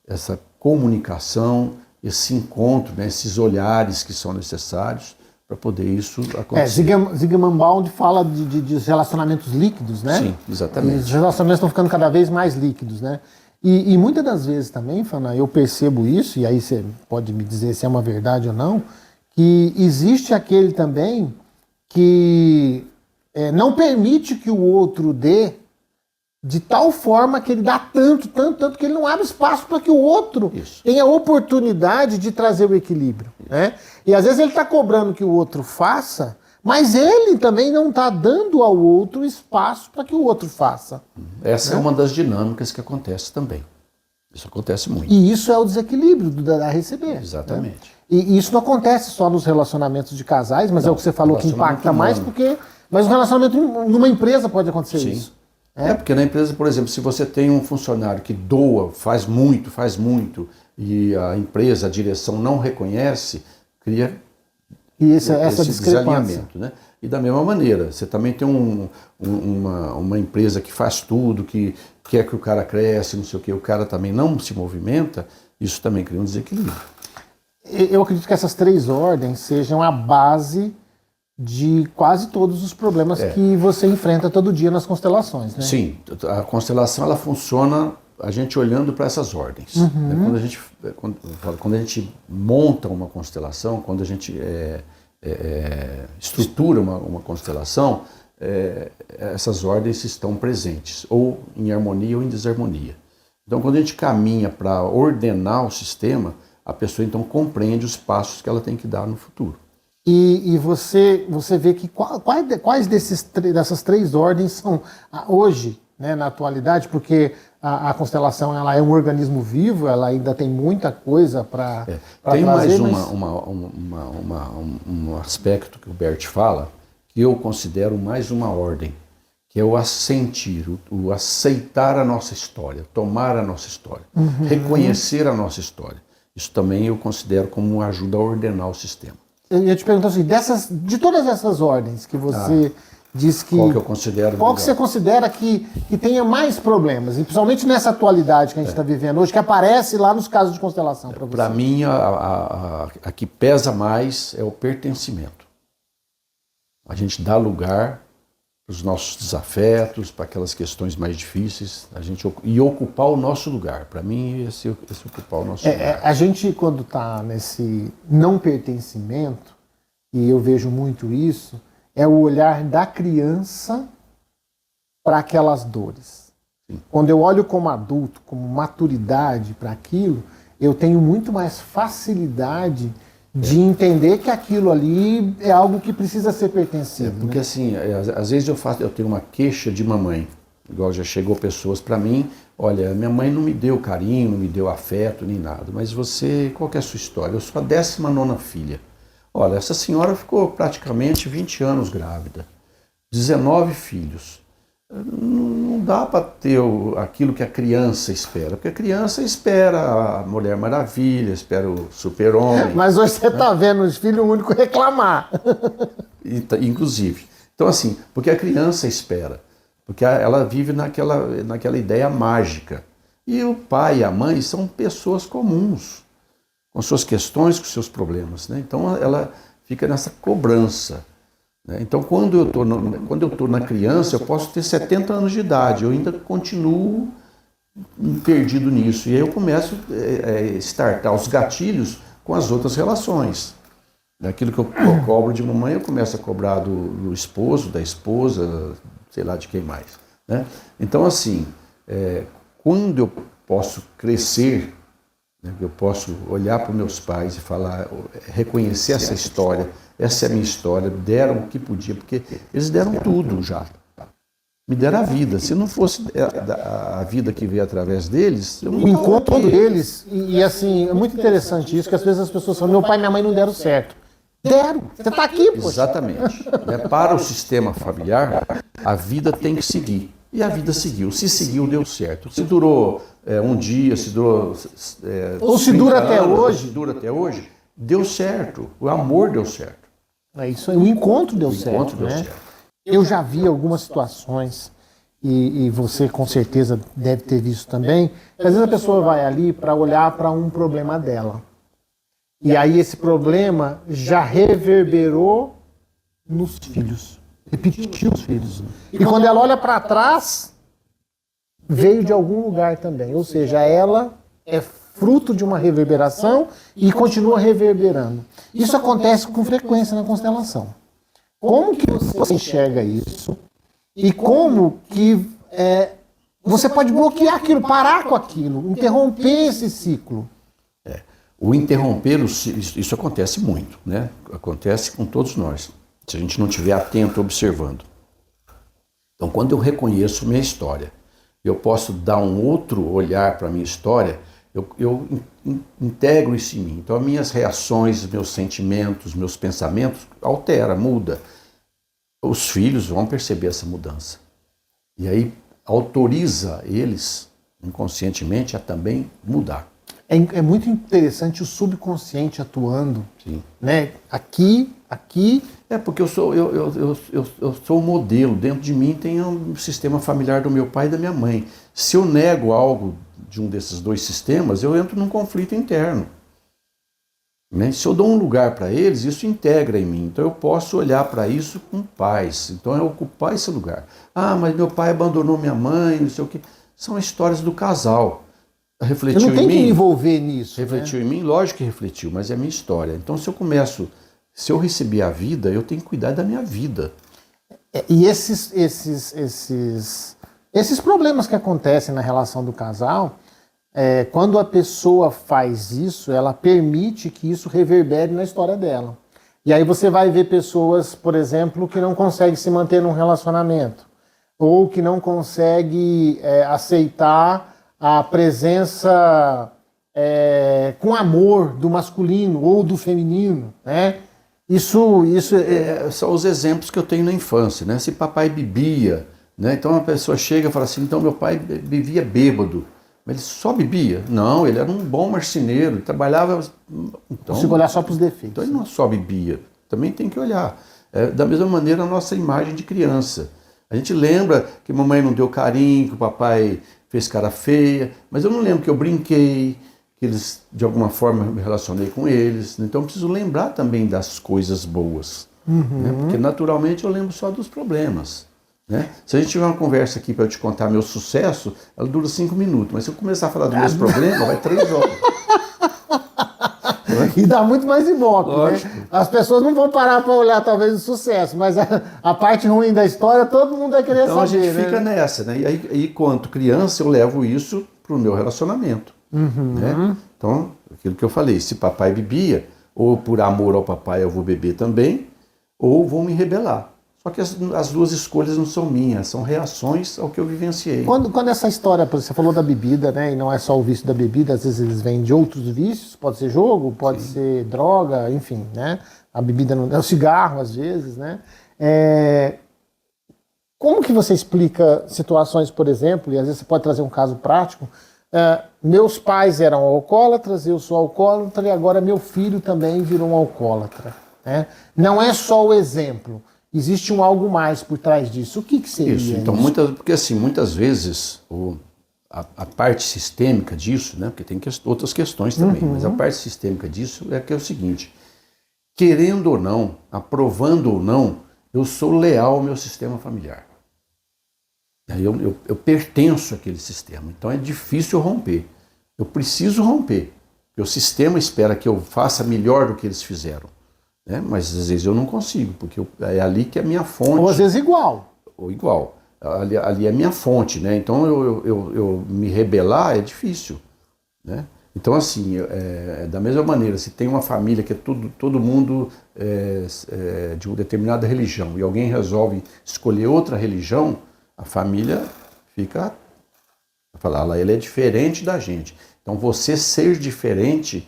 essa comunicação, esse encontro, né, esses olhares que são necessários para poder isso acontecer.
Zygmunt Bauman fala de relacionamentos líquidos, né?
Sim, exatamente.
Os relacionamentos estão ficando cada vez mais líquidos, né? E muitas das vezes também, Fana, eu percebo isso, e aí você pode me dizer se é uma verdade ou não, que existe aquele também que não permite que o outro dê de tal forma que ele dá tanto que ele não abre espaço para que o outro tenha a oportunidade de trazer o equilíbrio. Né? E às vezes ele está cobrando que o outro faça, mas ele também não está dando ao outro espaço para que o outro faça.
Essa é uma das dinâmicas que acontece também. Isso acontece muito.
E isso é o desequilíbrio do dar a receber.
Exatamente.
Né? E isso não acontece só nos relacionamentos de casais, mas é o que você falou que impacta mais, mas o relacionamento numa empresa pode acontecer isso.
Porque na empresa, por exemplo, se você tem um funcionário que doa, faz muito, e a empresa, a direção não reconhece, cria essa desalinhamento. Né? E da mesma maneira, você também tem uma empresa que faz tudo, que quer que o cara cresça, não sei o que, o cara também não se movimenta, isso também cria um desequilíbrio.
Eu acredito que essas três ordens sejam a base de quase todos os problemas que você enfrenta todo dia nas constelações, né?
Sim, a constelação ela funciona a gente olhando para essas ordens. Né? Quando a gente monta uma constelação, quando a gente estrutura uma constelação, essas ordens estão presentes, ou em harmonia ou em desarmonia. Então, quando a gente caminha para ordenar o sistema, a pessoa então compreende os passos que ela tem que dar no futuro.
E você vê que quais dessas três ordens são hoje, né, na atualidade, porque a constelação ela é um organismo vivo, ela ainda tem muita coisa para
tem
trazer.
Tem mais um aspecto que o Bert fala, que eu considero mais uma ordem, que é o assentir, o aceitar a nossa história, tomar a nossa história, reconhecer a nossa história. Isso também eu considero como uma ajuda a ordenar o sistema.
Eu ia te perguntar assim, de todas essas ordens que você diz que...
Qual que eu considero
Qual que você considera que tenha mais problemas, e principalmente nessa atualidade que a gente está vivendo hoje, que aparece lá nos casos de constelação para você?
Para mim, a que pesa mais é o pertencimento. A gente dá lugar para os nossos desafetos, para aquelas questões mais difíceis, e ocupar o nosso lugar. Para mim, esse ocupar o nosso lugar.
A gente, quando está nesse não pertencimento, e eu vejo muito isso, é o olhar da criança para aquelas dores. Quando eu olho como adulto, como maturidade para aquilo, eu tenho muito mais facilidade de entender que aquilo ali é algo que precisa ser pertencido.
Porque assim, às vezes eu tenho uma queixa de mamãe, igual já chegou pessoas para mim, olha, minha mãe não me deu carinho, não me deu afeto, nem nada, mas você, qual que é a sua história? Eu sou a 19ª filha. Olha, essa senhora ficou praticamente 20 anos grávida, 19 filhos. Não dá para ter aquilo que a criança espera, porque a criança espera a Mulher Maravilha, espera o Super-Homem.
Mas hoje você está vendo os filhos únicos reclamar.
Inclusive. Então assim, porque a criança espera, porque ela vive naquela ideia mágica. E o pai e a mãe são pessoas comuns, com suas questões, com seus problemas, né? Então ela fica nessa cobrança. Então, quando eu estou na criança, eu posso ter 70 anos de idade, eu ainda continuo perdido nisso. E aí eu começo a startar os gatilhos com as outras relações. Aquilo que eu cobro de mamãe, eu começo a cobrar do esposo, da esposa, sei lá de quem mais. Né? Então, assim, quando eu posso crescer, eu posso olhar para os meus pais e falar, reconhecer essa história, essa é a minha história, deram o que podia, porque eles deram tudo já. Me deram a vida. Se não fosse a vida que veio através deles, eu não
o encontro deles, e assim, é muito interessante isso, que às vezes as pessoas falam, meu pai e minha mãe não deram certo. Deram, você está aqui, poxa.
Exatamente. Para o sistema familiar, a vida tem que seguir. E a vida seguiu. Se seguiu, deu certo. Se durou um dia, se durou...
ou se dura até hoje.
Se dura até hoje, deu certo. O amor deu certo.
É isso aí, o encontro deu certo. O encontro deu certo. Eu já vi algumas situações, e você com certeza deve ter visto também, que às vezes a pessoa vai ali para olhar para um problema dela. E aí esse problema já reverberou nos filhos. Repetiu os filhos. E quando ela olha para trás, veio de algum lugar também. Ou seja, ela é fruto de uma reverberação e continua reverberando. Isso acontece com frequência na constelação. Como que você enxerga isso? E como que você pode bloquear aquilo, parar com aquilo, interromper esse ciclo?
O interromper, isso acontece muito, né? Acontece com todos nós, se a gente não estiver atento, observando. Então, quando eu reconheço minha história, eu posso dar um outro olhar para a minha história, eu integro isso em mim. Então, as minhas reações, meus sentimentos, meus pensamentos altera, muda. Os filhos vão perceber essa mudança. E aí autoriza eles, inconscientemente, a também mudar.
É muito interessante o subconsciente atuando.
Sim.
Né? Aqui.
Porque eu sou o modelo. Dentro de mim tem um sistema familiar do meu pai e da minha mãe. Se eu nego algo de um desses dois sistemas, eu entro num conflito interno. Né? Se eu dou um lugar para eles, isso integra em mim. Então eu posso olhar para isso com paz. Então é ocupar esse lugar. Ah, mas meu pai abandonou minha mãe, não sei o quê. São histórias do casal. Refletiu
eu não tenho
em mim?
Que me envolver nisso.
Refletiu em mim? Lógico que refletiu, mas é a minha história. Então se eu receber a vida, eu tenho que cuidar da minha vida.
E esses problemas que acontecem na relação do casal, quando a pessoa faz isso, ela permite que isso reverbere na história dela. E aí você vai ver pessoas, por exemplo, que não conseguem se manter num relacionamento, ou que não conseguem aceitar a presença com amor do masculino ou do feminino, né? Isso
são os exemplos que eu tenho na infância, né? Se papai bebia, né? Então a pessoa chega e fala assim, então meu pai bebia bêbado, mas ele só bebia? Não, ele era um bom marceneiro, trabalhava... Então,
consigo olhar só para os defeitos.
Então ele não só bebia, também tem que olhar. Da mesma maneira a nossa imagem de criança. A gente lembra que mamãe não deu carinho, que o papai fez cara feia, mas eu não lembro que eu brinquei, que eles, de alguma forma, me relacionei com eles. Então eu preciso lembrar também das coisas boas, né? Porque naturalmente eu lembro só dos problemas. Né? Se a gente tiver uma conversa aqui para eu te contar meu sucesso, ela dura 5 minutos, mas se eu começar a falar dos meus problemas, vai 3 horas.
E dá muito mais ibope,
Lógico.
né? As pessoas não vão parar para olhar talvez o sucesso, mas a parte ruim da história todo mundo vai querer
Então
saber,
a gente
né?
fica nessa, né? E aí, quanto criança, eu levo isso pro meu relacionamento. Né? Então, aquilo que eu falei, se papai bebia, ou por amor ao papai eu vou beber também, ou vou me rebelar. Só que as duas escolhas não são minhas, são reações ao que eu vivenciei.
Quando essa história, você falou da bebida, né? E não é só o vício da bebida, às vezes eles vêm de outros vícios, pode ser jogo, pode ser droga, enfim, né? A bebida não é o cigarro, às vezes, né? Como que você explica situações, por exemplo, e às vezes você pode trazer um caso prático, meus pais eram alcoólatras, eu sou alcoólatra e agora meu filho também virou um alcoólatra, né? Não é só o exemplo. Existe algo mais por trás disso. O que seria
isso? Então, porque assim, muitas vezes a parte sistêmica disso, né? Porque tem outras questões também, mas a parte sistêmica disso é que é o seguinte: querendo ou não, aprovando ou não, eu sou leal ao meu sistema familiar. Eu pertenço àquele sistema. Então é difícil romper. Eu preciso romper. Porque o sistema espera que eu faça melhor do que eles fizeram. Né? Mas às vezes eu não consigo, porque é ali que é a minha fonte.
Ou às vezes igual.
Ou igual. Ali é a minha fonte, né? Então eu me rebelar é difícil. Né? Então assim, da mesma maneira, se tem uma família que é todo mundo de uma determinada religião e alguém resolve escolher outra religião, a família fica a falar, ele é diferente da gente. Então você ser diferente,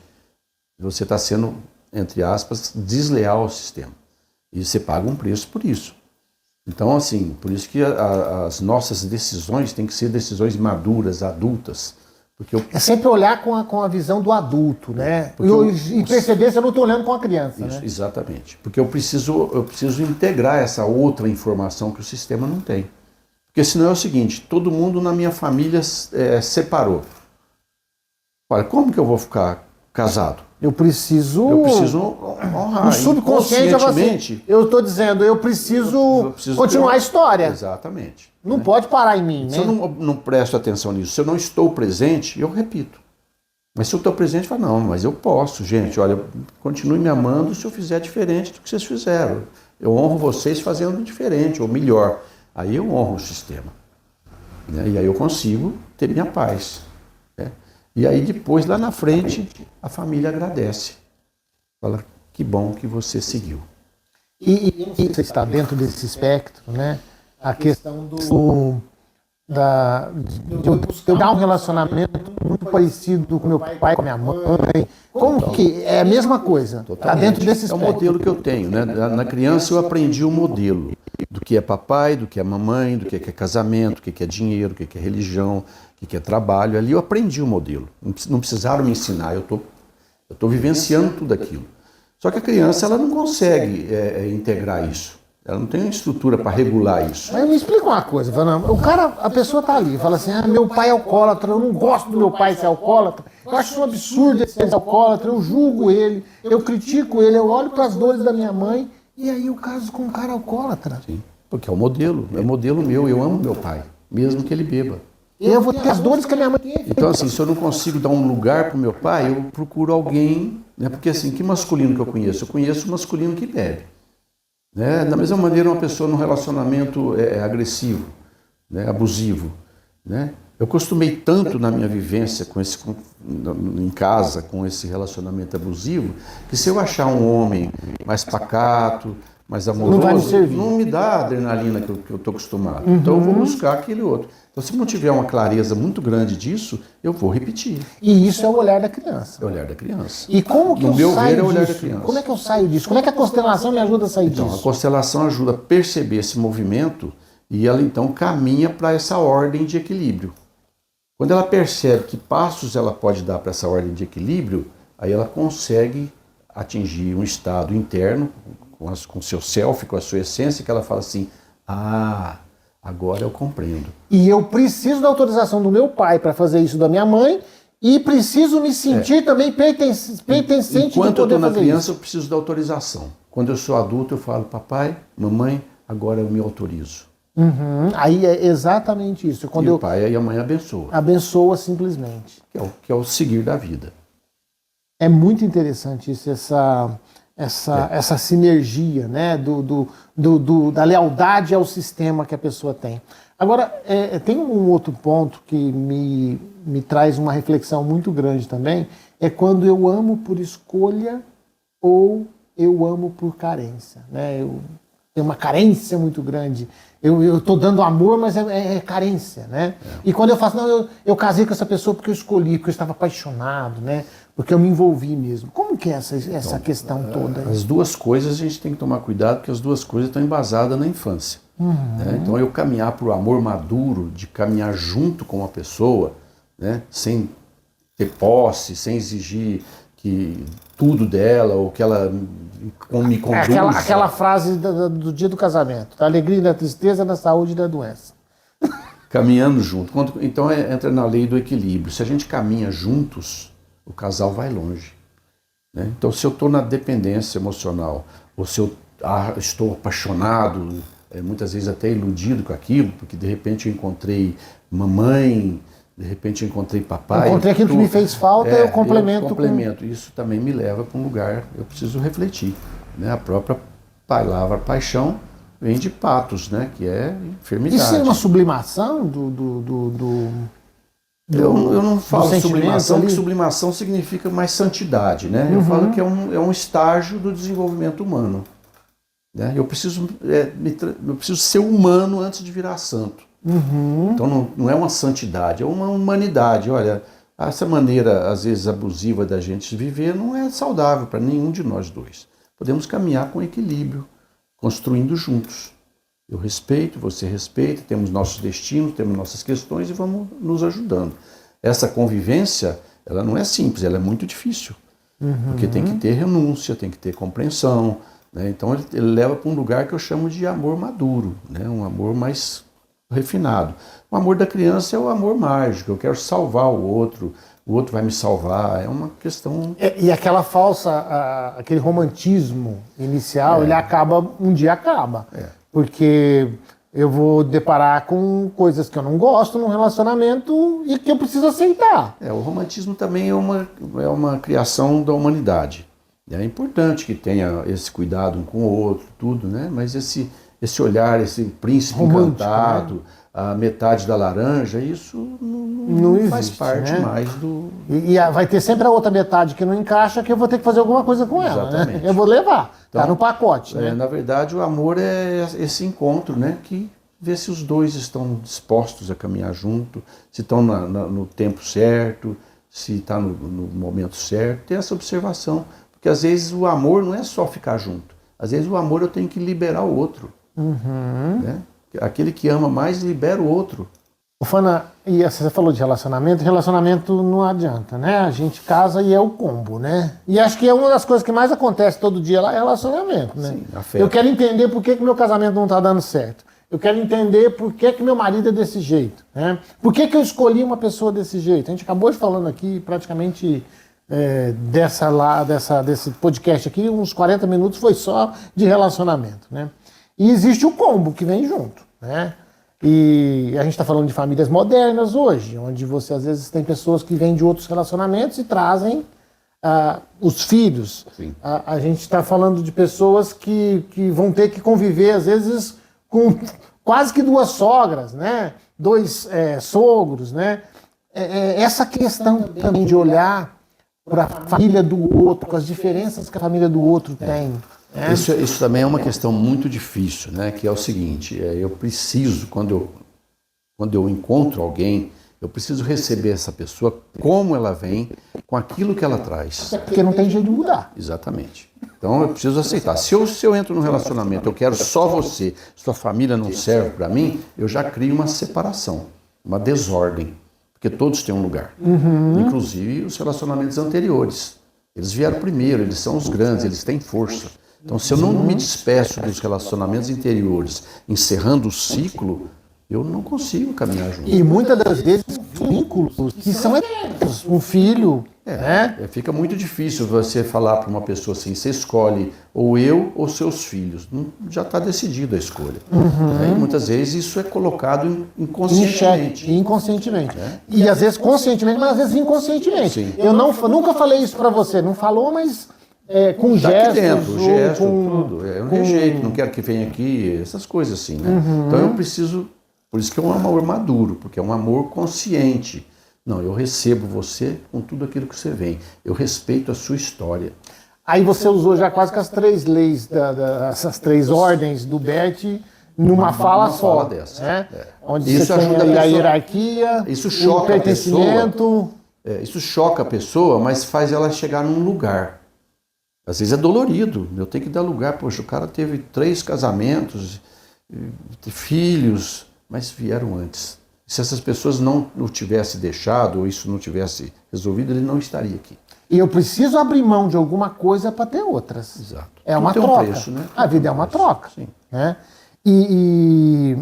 você está sendo, entre aspas, desleal ao sistema. E você paga um preço por isso. Então, assim, por isso que as nossas decisões têm que ser decisões maduras, adultas. Porque
É sempre olhar com a visão do adulto, né? E perceber se eu não estou olhando com a criança.
Isso,
né?
Exatamente. Porque eu preciso integrar essa outra informação que o sistema não tem. Porque senão é o seguinte, todo mundo na minha família separou. Olha, como que eu vou ficar casado?
Eu preciso
honrar.
No subconsciente, eu estou dizendo, eu preciso continuar a história.
Exatamente.
Não pode parar em mim,
Se
né?
eu não presto atenção nisso, se eu não estou presente, eu repito. Mas se eu estou presente, eu falo, não, mas eu posso, gente, olha, continue me amando se eu fizer diferente do que vocês fizeram. Eu honro vocês fazendo diferente, ou melhor. Aí eu honro o sistema. Né? E aí eu consigo ter minha paz. Né? E aí depois, lá na frente, a família agradece. Fala, que bom que você seguiu.
E você está dentro desse espectro, né? A questão de eu dar um relacionamento muito parecido com meu pai, com minha mãe. Como que é a mesma coisa? Está dentro desse espectro.
É o modelo que eu tenho, né? Na criança eu aprendi o modelo do que é papai, do que é mamãe, do que é casamento, do que é dinheiro, do que é religião, do que é trabalho. Ali eu aprendi o modelo. Não precisaram me ensinar, eu tô vivenciando tudo aquilo. Só que a criança ela não consegue integrar isso. Ela não tem uma estrutura para regular isso.
Mas me explica uma coisa, Fernando. A pessoa tá ali, fala assim, meu pai é alcoólatra, eu não gosto do meu pai ser alcoólatra, eu acho um absurdo ele ser alcoólatra, eu julgo ele, eu critico ele, eu olho para as dores da minha mãe e aí eu caso com um cara alcoólatra.
Sim, porque é o modelo meu, eu amo meu pai, mesmo que ele beba.
E eu vou ter as dores que a minha mãe teve.
Então, assim, se eu não consigo dar um lugar para o meu pai, eu procuro alguém, né? Porque assim, que masculino que eu conheço? Eu conheço o masculino que bebe. Né? Da mesma maneira, uma pessoa num relacionamento agressivo, né? Abusivo. Né? Eu costumei tanto na minha vivência em casa com esse relacionamento abusivo, que se eu achar um homem mais pacato, mais amoroso, não me dá a adrenalina que eu estou acostumado. Então eu vou buscar aquele outro. Então se não tiver uma clareza muito grande disso, eu vou repetir.
E isso é o olhar da criança.
É o olhar da criança.
E como que eu saio
é o olhar
disso?
da criança.
Como é que eu saio disso? Como é que a constelação me ajuda a sair disso?
Então, a constelação ajuda a perceber esse movimento e ela então caminha para essa ordem de equilíbrio. Quando ela percebe que passos ela pode dar para essa ordem de equilíbrio, aí ela consegue atingir um estado interno, com o seu self, com a sua essência, que ela fala assim, agora eu compreendo.
E eu preciso da autorização do meu pai para fazer isso da minha mãe e preciso me sentir também pertencente
Enquanto
de poder
eu estou na
fazer
criança,
isso.
eu preciso da autorização. Quando eu sou adulto, eu falo, papai, mamãe, agora eu me autorizo.
Aí é exatamente isso. Quando
E o pai e a mãe abençoam.
abençoa simplesmente.
Que é o seguir da vida.
É muito interessante isso, essa sinergia, né, da lealdade ao sistema que a pessoa tem. Agora, tem um outro ponto que me traz uma reflexão muito grande também, é quando eu amo por escolha ou eu amo por carência, né? Eu tenho uma carência muito grande. Eu estou dando amor, mas é carência, né? E quando eu faço, não, eu casei com essa pessoa porque eu escolhi, porque eu estava apaixonado, né? Porque eu me envolvi mesmo. Como que é essa questão toda?
As duas coisas a gente tem que tomar cuidado, porque as duas coisas estão embasadas na infância. Né? Então eu caminhar para o amor maduro, de caminhar junto com uma pessoa, né? Sem ter posse, sem exigir que tudo dela, ou que ela me conduza.
Aquela frase do dia do casamento, da alegria e da tristeza, da saúde e da doença.
Caminhando junto. Então entra na lei do equilíbrio. Se a gente caminha juntos, o casal vai longe. Né? Então se eu estou na dependência emocional, ou se eu estou apaixonado, muitas vezes até iludido com aquilo, porque de repente eu encontrei mamãe, de repente eu encontrei papai.
Encontrei aquilo que me fez falta, eu complemento.
Isso também me leva para um lugar, eu preciso refletir. Né? A própria palavra paixão vem de patos, né? Que é enfermidade.
Isso é uma sublimação
eu não falo sublimação, porque sublimação significa mais santidade. Né? Eu falo que é um estágio do desenvolvimento humano. Né? Eu preciso ser humano antes de virar santo. Então não é uma santidade, é uma humanidade. Olha, essa maneira, às vezes, abusiva da gente viver não é saudável para nenhum de nós dois. Podemos caminhar com equilíbrio, construindo juntos. Eu respeito, você respeita, temos nossos destinos, temos nossas questões e vamos nos ajudando. Essa convivência, ela não é simples, ela é muito difícil. Porque tem que ter renúncia, tem que ter compreensão. Né? Então ele leva para um lugar que eu chamo de amor maduro, né? Um amor mais refinado. O amor da criança é o amor mágico, eu quero salvar o outro vai me salvar, é uma questão...
E aquela aquele romantismo inicial, ele um dia acaba. Porque eu vou deparar com coisas que eu não gosto num relacionamento e que eu preciso aceitar.
O romantismo também é uma criação da humanidade. É importante que tenha esse cuidado um com o outro, tudo, né? Mas esse olhar, esse príncipe romântico, encantado, né? A metade da laranja, isso não existe, faz parte, né? Mais do...
E vai ter sempre a outra metade que não encaixa, que eu vou ter que fazer alguma coisa com ela, né? Eu vou levar, então, tá no pacote, né?
Na verdade, o amor é esse encontro, né? Que vê se os dois estão dispostos a caminhar junto, se estão no tempo certo, se está no momento certo. Tem essa observação, porque às vezes o amor não é só ficar junto. Às vezes o amor eu tenho que liberar o outro. Né? Aquele que ama mais libera o outro.
Fana, e você falou de relacionamento não adianta, né? A gente casa e é o combo, né? E acho que é uma das coisas que mais acontece todo dia lá é relacionamento, né? Sim, afeto. Eu quero entender por que meu casamento não está dando certo. Eu quero entender por que meu marido é desse jeito, né? Por que eu escolhi uma pessoa desse jeito? A gente acabou de falando aqui praticamente desse podcast aqui, uns 40 minutos foi só de relacionamento, né? E existe o combo que vem junto, né? E a gente está falando de famílias modernas hoje, onde você às vezes tem pessoas que vêm de outros relacionamentos e trazem os filhos. A gente está falando de pessoas que vão ter que conviver às vezes com quase que duas sogras, né? Dois sogros, né? Essa questão também de olhar para a família do outro, com as diferenças que a família do outro tem.
Isso também é uma questão muito difícil, né? Que é o seguinte, eu preciso, quando eu encontro alguém, eu preciso receber essa pessoa como ela vem, com aquilo que ela traz.
Porque não tem jeito de mudar.
Exatamente. Então eu preciso aceitar. Se eu entro num relacionamento, eu quero só você, sua família não serve para mim, eu já crio uma separação, uma desordem. Porque todos têm um lugar. Inclusive os relacionamentos anteriores. Eles vieram primeiro, eles são os grandes, eles têm força. Então, se eu não me despeço dos relacionamentos interiores, encerrando o ciclo, eu não consigo caminhar junto.
E muitas das vezes vínculos que são eternos. Um filho, né?
Fica muito difícil você falar para uma pessoa assim, você escolhe ou eu ou seus filhos. Já está decidida a escolha. E muitas vezes isso é colocado inconscientemente.
Inconscientemente. E às vezes conscientemente, mas às vezes inconscientemente.
Sim.
Eu nunca falei isso para você, não falou, mas com
Tá
gestos.
aqui dentro, o gesto,
com,
tudo. Eu rejeito, não quero que venha aqui, essas coisas assim, né? Então eu preciso, por isso que é um amor maduro, porque é um amor consciente. Não, eu recebo você com tudo aquilo que você vem. Eu respeito a sua história.
Aí você usou já quase que as 3 leis, essas 3 ordens do Bert numa fala só.
Fala dessa.
Né? Onde
Isso
você
ajuda
tem
a
a
pessoa-
hierarquia,
Isso
o
choca a
pertencimento.
Isso choca a pessoa, mas faz ela chegar num lugar. Às vezes é dolorido, eu tenho que dar lugar. Poxa, o cara teve 3 casamentos, filhos, mas vieram antes. Se essas pessoas não o tivessem deixado, ou isso não tivesse resolvido, ele não estaria aqui.
E eu preciso abrir mão de alguma coisa para ter outras.
Exato.
É uma
Tudo tem um
troca.
preço, né?
A vida é uma troca.
Sim.
Né? E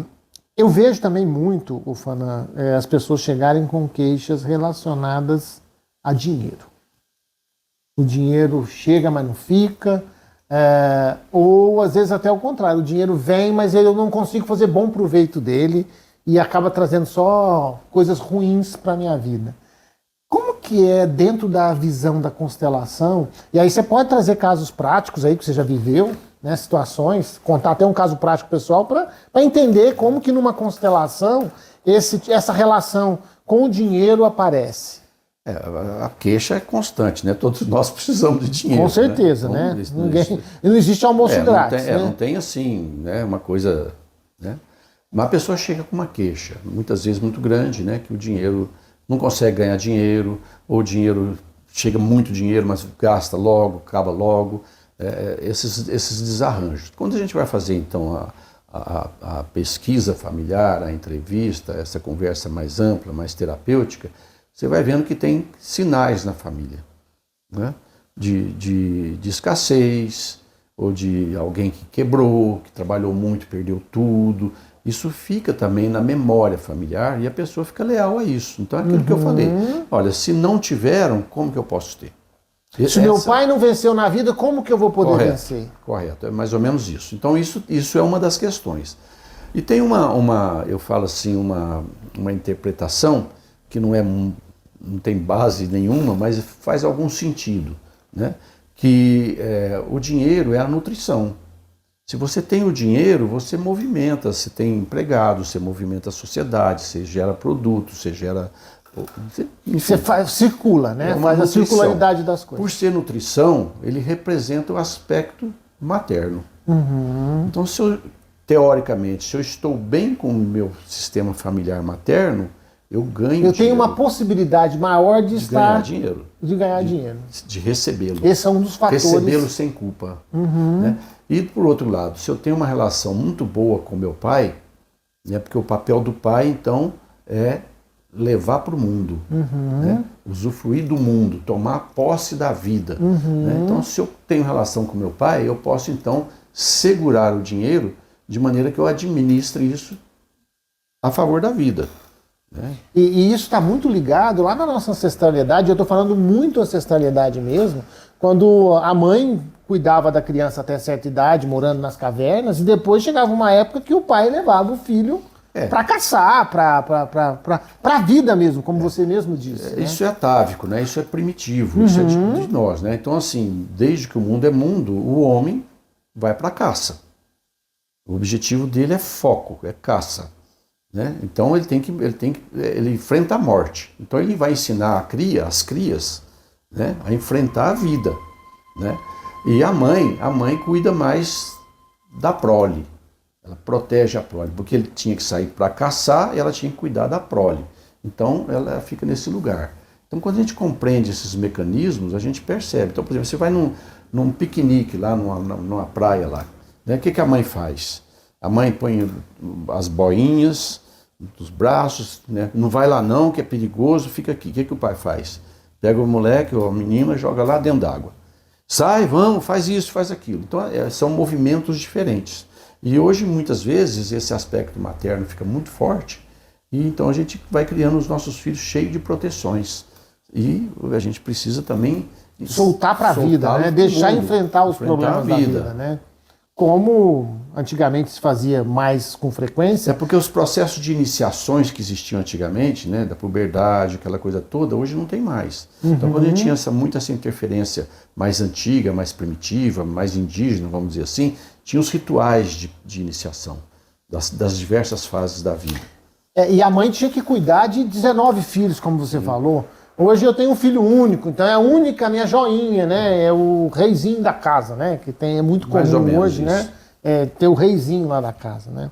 eu vejo também muito, Ufana, as pessoas chegarem com queixas relacionadas a dinheiro. O dinheiro chega, mas não fica. Ou às vezes até o contrário, o dinheiro vem, mas eu não consigo fazer bom proveito dele e acaba trazendo só coisas ruins para a minha vida. Como que é dentro da visão da constelação? E aí você pode trazer casos práticos aí que você já viveu, né, situações, contar até um caso prático pessoal para entender como que numa constelação essa relação com o dinheiro aparece.
A queixa é constante, né? Todos nós precisamos de dinheiro.
Com certeza, né? Não existe almoço grátis.
Não tem assim, né? Uma coisa, né? Uma pessoa chega com uma queixa, muitas vezes muito grande, né? Que o dinheiro não consegue ganhar dinheiro, ou o dinheiro chega muito dinheiro, mas gasta logo, acaba logo. Esses desarranjos. Quando a gente vai fazer então a pesquisa familiar, a entrevista, essa conversa mais ampla, mais terapêutica, você vai vendo que tem sinais na família, né? de escassez, ou de alguém que quebrou, que trabalhou muito, perdeu tudo. Isso fica também na memória familiar e a pessoa fica leal a isso. Então é aquilo que eu falei. Olha, se não tiveram, como que eu posso ter?
Se meu pai não venceu na vida, como que eu vou poder vencer?
Correto, é mais ou menos isso. Então isso é uma das questões. E tem eu falo assim, uma interpretação que não tem base nenhuma, mas faz algum sentido, né? Que o dinheiro é a nutrição. Se você tem o dinheiro, você movimenta, você tem empregado, você movimenta a sociedade, você gera produto, você gera...
Você circula, né? Faz a circularidade das coisas.
Por ser nutrição, ele representa o aspecto materno. Então, teoricamente, se eu estou bem com o meu sistema familiar materno, eu ganho dinheiro.
Eu tenho uma possibilidade maior de
ganhar dinheiro.
De ganhar dinheiro.
De recebê-lo.
Esse é um dos fatores.
Recebê-lo sem culpa. Né? E, por outro lado, se eu tenho uma relação muito boa com meu pai, né, porque o papel do pai, então, é levar para o mundo, né? Usufruir do mundo, tomar posse da vida. Né? Então, se eu tenho relação com meu pai, eu posso, então, segurar o dinheiro de maneira que eu administre isso a favor da vida. Né?
E isso está muito ligado lá na nossa ancestralidade, eu estou falando muito ancestralidade mesmo, quando a mãe cuidava da criança até certa idade, morando nas cavernas, e depois chegava uma época que o pai levava o filho para caçar, para a vida mesmo, como você mesmo disse. Né?
Isso é atávico, né? Isso é primitivo, isso é de nós. Né? Então, assim, desde que o mundo é mundo, o homem vai para a caça. O objetivo dele é foco, é caça. Né? Então ele enfrenta a morte. Então ele vai ensinar as crias, né, a enfrentar a vida. Né? E a mãe cuida mais da prole. Ela protege a prole, porque ele tinha que sair para caçar e ela tinha que cuidar da prole. Então ela fica nesse lugar. Então quando a gente compreende esses mecanismos, a gente percebe. Então, por exemplo, você vai num piquenique lá numa praia lá. Né? O que a mãe faz? A mãe põe as boinhas dos braços, né? Não vai lá não, que é perigoso, fica aqui. O que o pai faz? Pega o moleque ou a menina, joga lá dentro d'água. Sai, vamos, faz isso, faz aquilo. Então são movimentos diferentes. E hoje, muitas vezes, esse aspecto materno fica muito forte, e então a gente vai criando os nossos filhos cheios de proteções. E a gente precisa também
soltar para a vida, né? Deixar enfrentar os problemas da vida, né? Como antigamente se fazia mais com frequência.
É porque os processos de iniciações que existiam antigamente, né, da puberdade, aquela coisa toda, hoje não tem mais. Então, quando a gente tinha muita essa interferência mais antiga, mais primitiva, mais indígena, vamos dizer assim, tinha os rituais de iniciação das diversas fases da vida.
E a mãe tinha que cuidar de 19 filhos, como você falou. Hoje eu tenho um filho único, então é a única minha joinha, né? É o reizinho da casa, né? Que é muito comum hoje, né? Ter o reizinho lá da casa, né?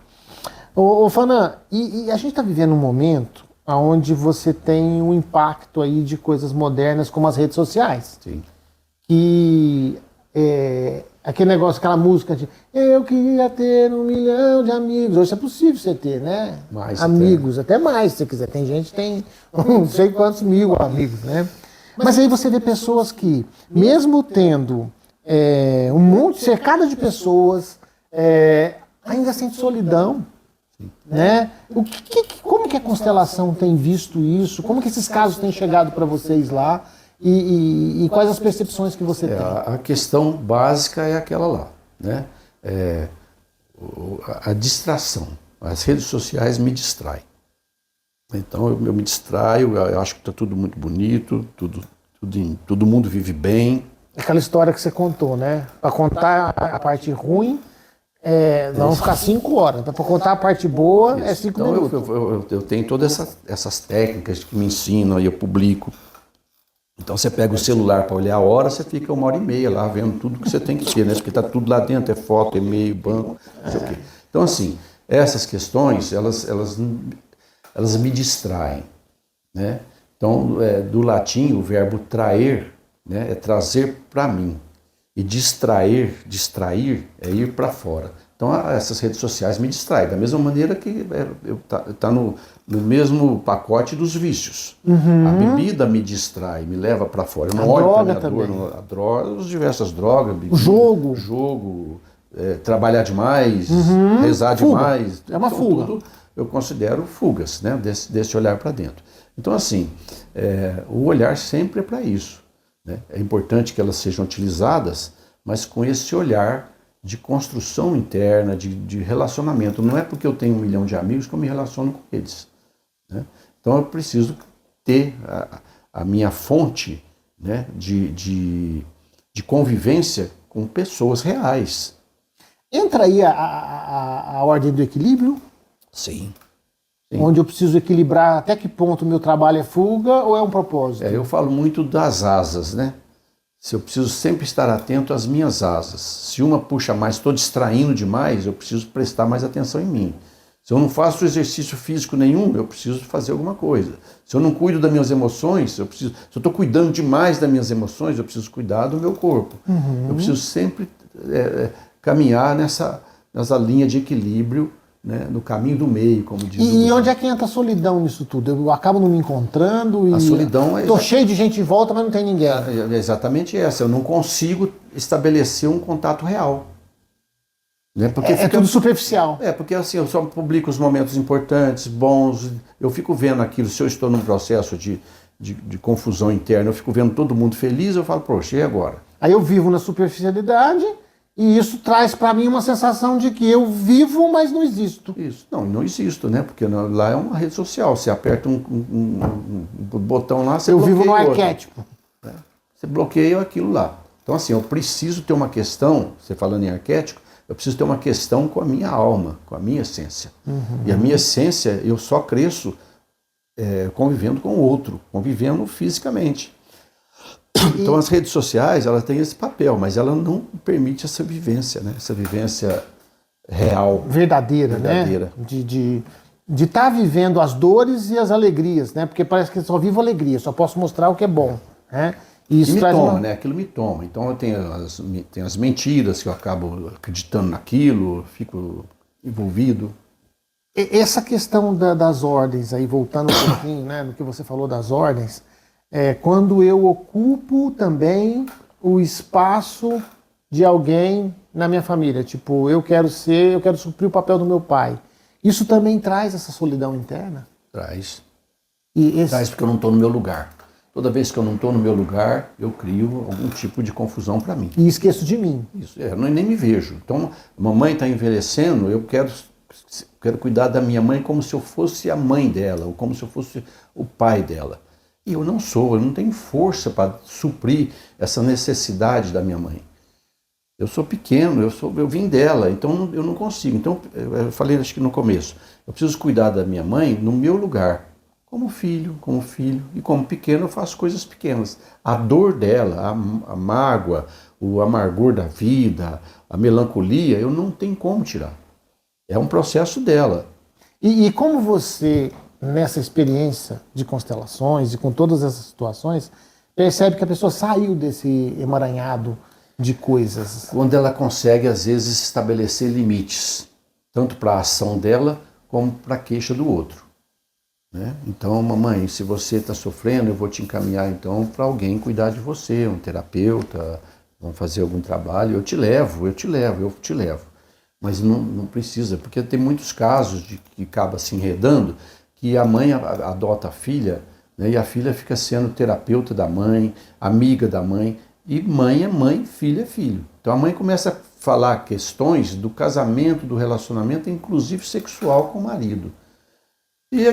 Ô Fanã, e a gente está vivendo um momento onde você tem um impacto aí de coisas modernas como as redes sociais.
Sim.
Que aquele negócio, aquela música de eu queria ter 1 milhão de amigos. Hoje é possível você ter, né?
Mais
amigos, até mais, se você quiser. Tem gente que tem não sei quantos mil amigos, né? Mas aí você vê pessoas que, mesmo tendo um monte cercado de pessoas, ainda sente solidão. Né? Como que a Constelação tem visto isso? Como que esses casos têm chegado para vocês lá? E quais as percepções que você tem?
A questão básica é aquela lá, né? A distração. As redes sociais me distraem. Então eu me distraio, eu acho que está tudo muito bonito, todo mundo vive bem.
Aquela história que você contou, né? Para contar a parte ruim, nós vamos ficar 5 horas. Para contar a parte boa, é 5 minutos.
Eu tenho todas essas técnicas que me ensinam e eu publico. Então você pega o celular para olhar a hora, você fica 1h30 lá vendo tudo que você tem que ter, né? Porque está tudo lá dentro, é foto, e-mail, banco, não sei o quê. Então assim, essas questões, elas me distraem, né? Então, do latim, o verbo traer, né, é trazer para mim. E distrair, é ir para fora. Então, essas redes sociais me distraem, da mesma maneira que tá no mesmo pacote dos vícios. A bebida me distrai, me leva para fora. Eu não olho para minha dor, a droga, as diversas drogas, bebida, o jogo, trabalhar demais, rezar
fuga.
demais.
É uma fuga.
Tudo eu considero fugas, né, desse olhar para dentro. Então, assim, o olhar sempre é para isso, né? É importante que elas sejam utilizadas, mas com esse olhar de construção interna, de relacionamento. Não é porque eu tenho 1 milhão de amigos que eu me relaciono com eles, né? Então, eu preciso ter a minha fonte, né, de convivência com pessoas reais.
Entra aí a ordem do equilíbrio?
Sim.
Onde eu preciso equilibrar até que ponto o meu trabalho é fuga ou é um propósito?
Eu falo muito das asas, né? Se eu preciso sempre estar atento às minhas asas. Se uma puxa mais, estou distraindo demais, eu preciso prestar mais atenção em mim. Se eu não faço exercício físico nenhum, eu preciso fazer alguma coisa. Se eu não cuido das minhas emoções, se eu estou cuidando demais das minhas emoções, eu preciso cuidar do meu corpo. Eu preciso sempre caminhar nessa linha de equilíbrio, né, no caminho do meio, como diz
E onde é que entra a solidão nisso tudo? Eu acabo não me encontrando e...
A solidão
Estou cheio de gente em volta, mas não tem ninguém.
É exatamente essa. Eu não consigo estabelecer um contato real. Né? Porque
é tudo superficial.
Porque assim, eu só publico os momentos importantes, bons, eu fico vendo aquilo. Se eu estou num processo de confusão interna, eu fico vendo todo mundo feliz, eu falo, poxa, e agora?
Aí eu vivo na superficialidade... E isso traz para mim uma sensação de que eu vivo, mas não existo.
Isso. Não existo, né? Porque lá é uma rede social. Você aperta um botão lá, você bloqueia.
Eu vivo no arquétipo.
Você bloqueia aquilo lá. Então, assim, eu preciso ter uma questão, você falando em arquétipo, eu preciso ter uma questão com a minha alma, com a minha essência. E a minha essência, eu só cresço convivendo com o outro, convivendo fisicamente. Então as redes sociais, elas têm esse papel, mas ela não permite essa vivência, né? Essa vivência real.
Verdadeira. Né? De estar vivendo as dores e as alegrias, né? Porque parece que eu só vivo alegria, só posso mostrar o que é bom, né? E isso
me toma, né? Aquilo me toma. Então eu tenho as mentiras que eu acabo acreditando naquilo, fico envolvido.
Essa questão das ordens, aí voltando um pouquinho, né, no que você falou das ordens, quando eu ocupo também o espaço de alguém na minha família, tipo, eu quero suprir o papel do meu pai. Isso também traz essa solidão interna?
Traz.
E
Traz porque eu não estou no meu lugar. Toda vez que eu não estou no meu lugar, eu crio algum tipo de confusão para mim.
E esqueço de mim.
Isso, eu nem me vejo. Então, mamãe está envelhecendo, eu quero cuidar da minha mãe como se eu fosse a mãe dela, ou como se eu fosse o pai dela. E eu não tenho força para suprir essa necessidade da minha mãe. Eu sou pequeno, eu vim dela, então eu não consigo. Então, eu falei acho que no começo, eu preciso cuidar da minha mãe no meu lugar. Como filho, e como pequeno eu faço coisas pequenas. A dor dela, a mágoa, o amargor da vida, a melancolia, eu não tenho como tirar. É um processo dela.
E como você, nessa experiência de constelações e com todas essas situações, percebe que a pessoa saiu desse emaranhado de coisas?
Quando ela consegue, às vezes, estabelecer limites, tanto para a ação dela, como para a queixa do outro. Né? Então, mamãe, se você está sofrendo, eu vou te encaminhar então para alguém cuidar de você, um terapeuta, vamos fazer algum trabalho, eu te levo. Mas não precisa, porque tem muitos casos de que acaba se enredando, que a mãe adota a filha, né, e a filha fica sendo terapeuta da mãe, amiga da mãe, e mãe é mãe, filho é filho. Então a mãe começa a falar questões do casamento, do relacionamento, inclusive sexual com o marido. E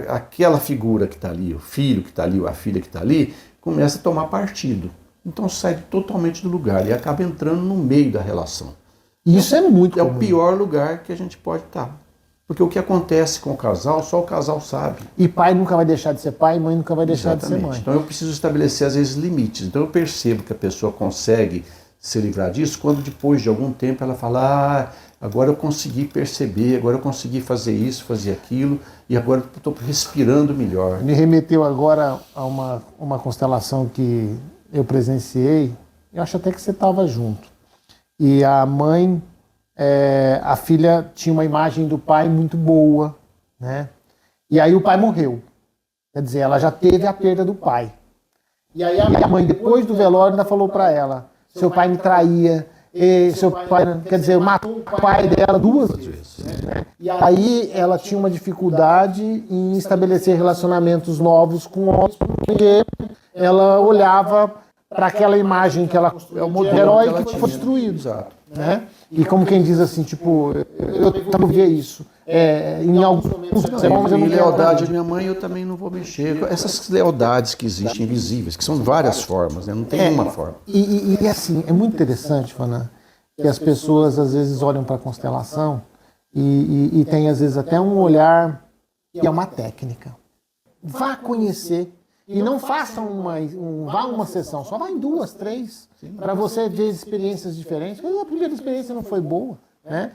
aquela figura que está ali, o filho que está ali, ou a filha que está ali, começa a tomar partido. Então sai totalmente do lugar e acaba entrando no meio da relação.
Isso é muito comum.
É o pior lugar que a gente pode estar. Porque o que acontece com o casal, só o casal sabe.
E pai nunca vai deixar de ser pai, mãe nunca vai deixar de ser mãe.
Então eu preciso estabelecer, às vezes, limites. Então eu percebo que a pessoa consegue se livrar disso quando depois de algum tempo ela fala, agora eu consegui perceber, agora eu consegui fazer isso, fazer aquilo, e agora eu estou respirando melhor.
Me remeteu agora a uma constelação que eu presenciei, eu acho até que você estava junto. E a mãe, a filha tinha uma imagem do pai muito boa, né? E aí o pai morreu. Quer dizer, ela já teve a perda do pai. E aí a mãe, depois do velório, ainda falou para ela, seu pai me traía, seu pai, quer dizer, matou o pai dela duas vezes. Né? E aí ela tinha uma dificuldade em estabelecer relacionamentos novos com homens, porque ela olhava para aquela imagem que ela herói que foi destruído.
Exato.
Né? E como quem diz assim, tipo, eu tento ver isso. Em alguns momentos
e lealdade à minha mãe eu também não vou mexer. Essas lealdades que existem invisíveis, que são várias formas, né? Não tem uma forma.
E assim, é muito interessante, Fanan, que as pessoas às vezes olham para a constelação e tem às vezes até um olhar que é uma técnica. Vá conhecer e não faça vá uma sessão, só vá em 2, 3, para você ver experiências diferentes. A primeira experiência não foi boa, né?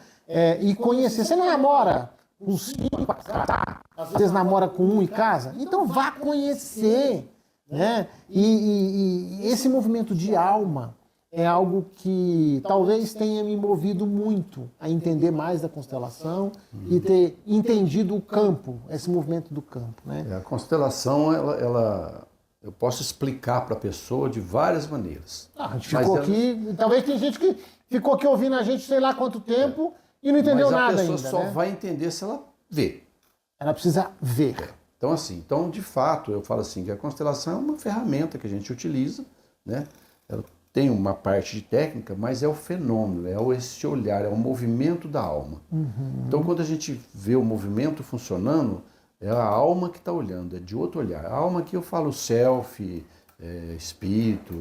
E conhecer. Você não namora com 5 para casar, às vezes namora com 1 e casa. Então vá conhecer, né? E esse movimento de alma é algo que talvez tenha me movido muito a entender mais da constelação e ter entendido o campo, esse movimento do campo, né?
A constelação, eu posso explicar para a pessoa de várias maneiras.
A gente ficou aqui, talvez tem gente que ficou aqui ouvindo a gente sei lá quanto tempo e não entendeu nada ainda.
Mas a pessoa só vai entender se ela vê.
Ela precisa ver.
Então, assim, de fato, eu falo assim, que a constelação é uma ferramenta que a gente utiliza, né? Ela tem uma parte de técnica, mas é o fenômeno, esse olhar, é o movimento da alma. Então, quando a gente vê o movimento funcionando, é a alma que está olhando, é de outro olhar. A alma que eu falo self, espírito,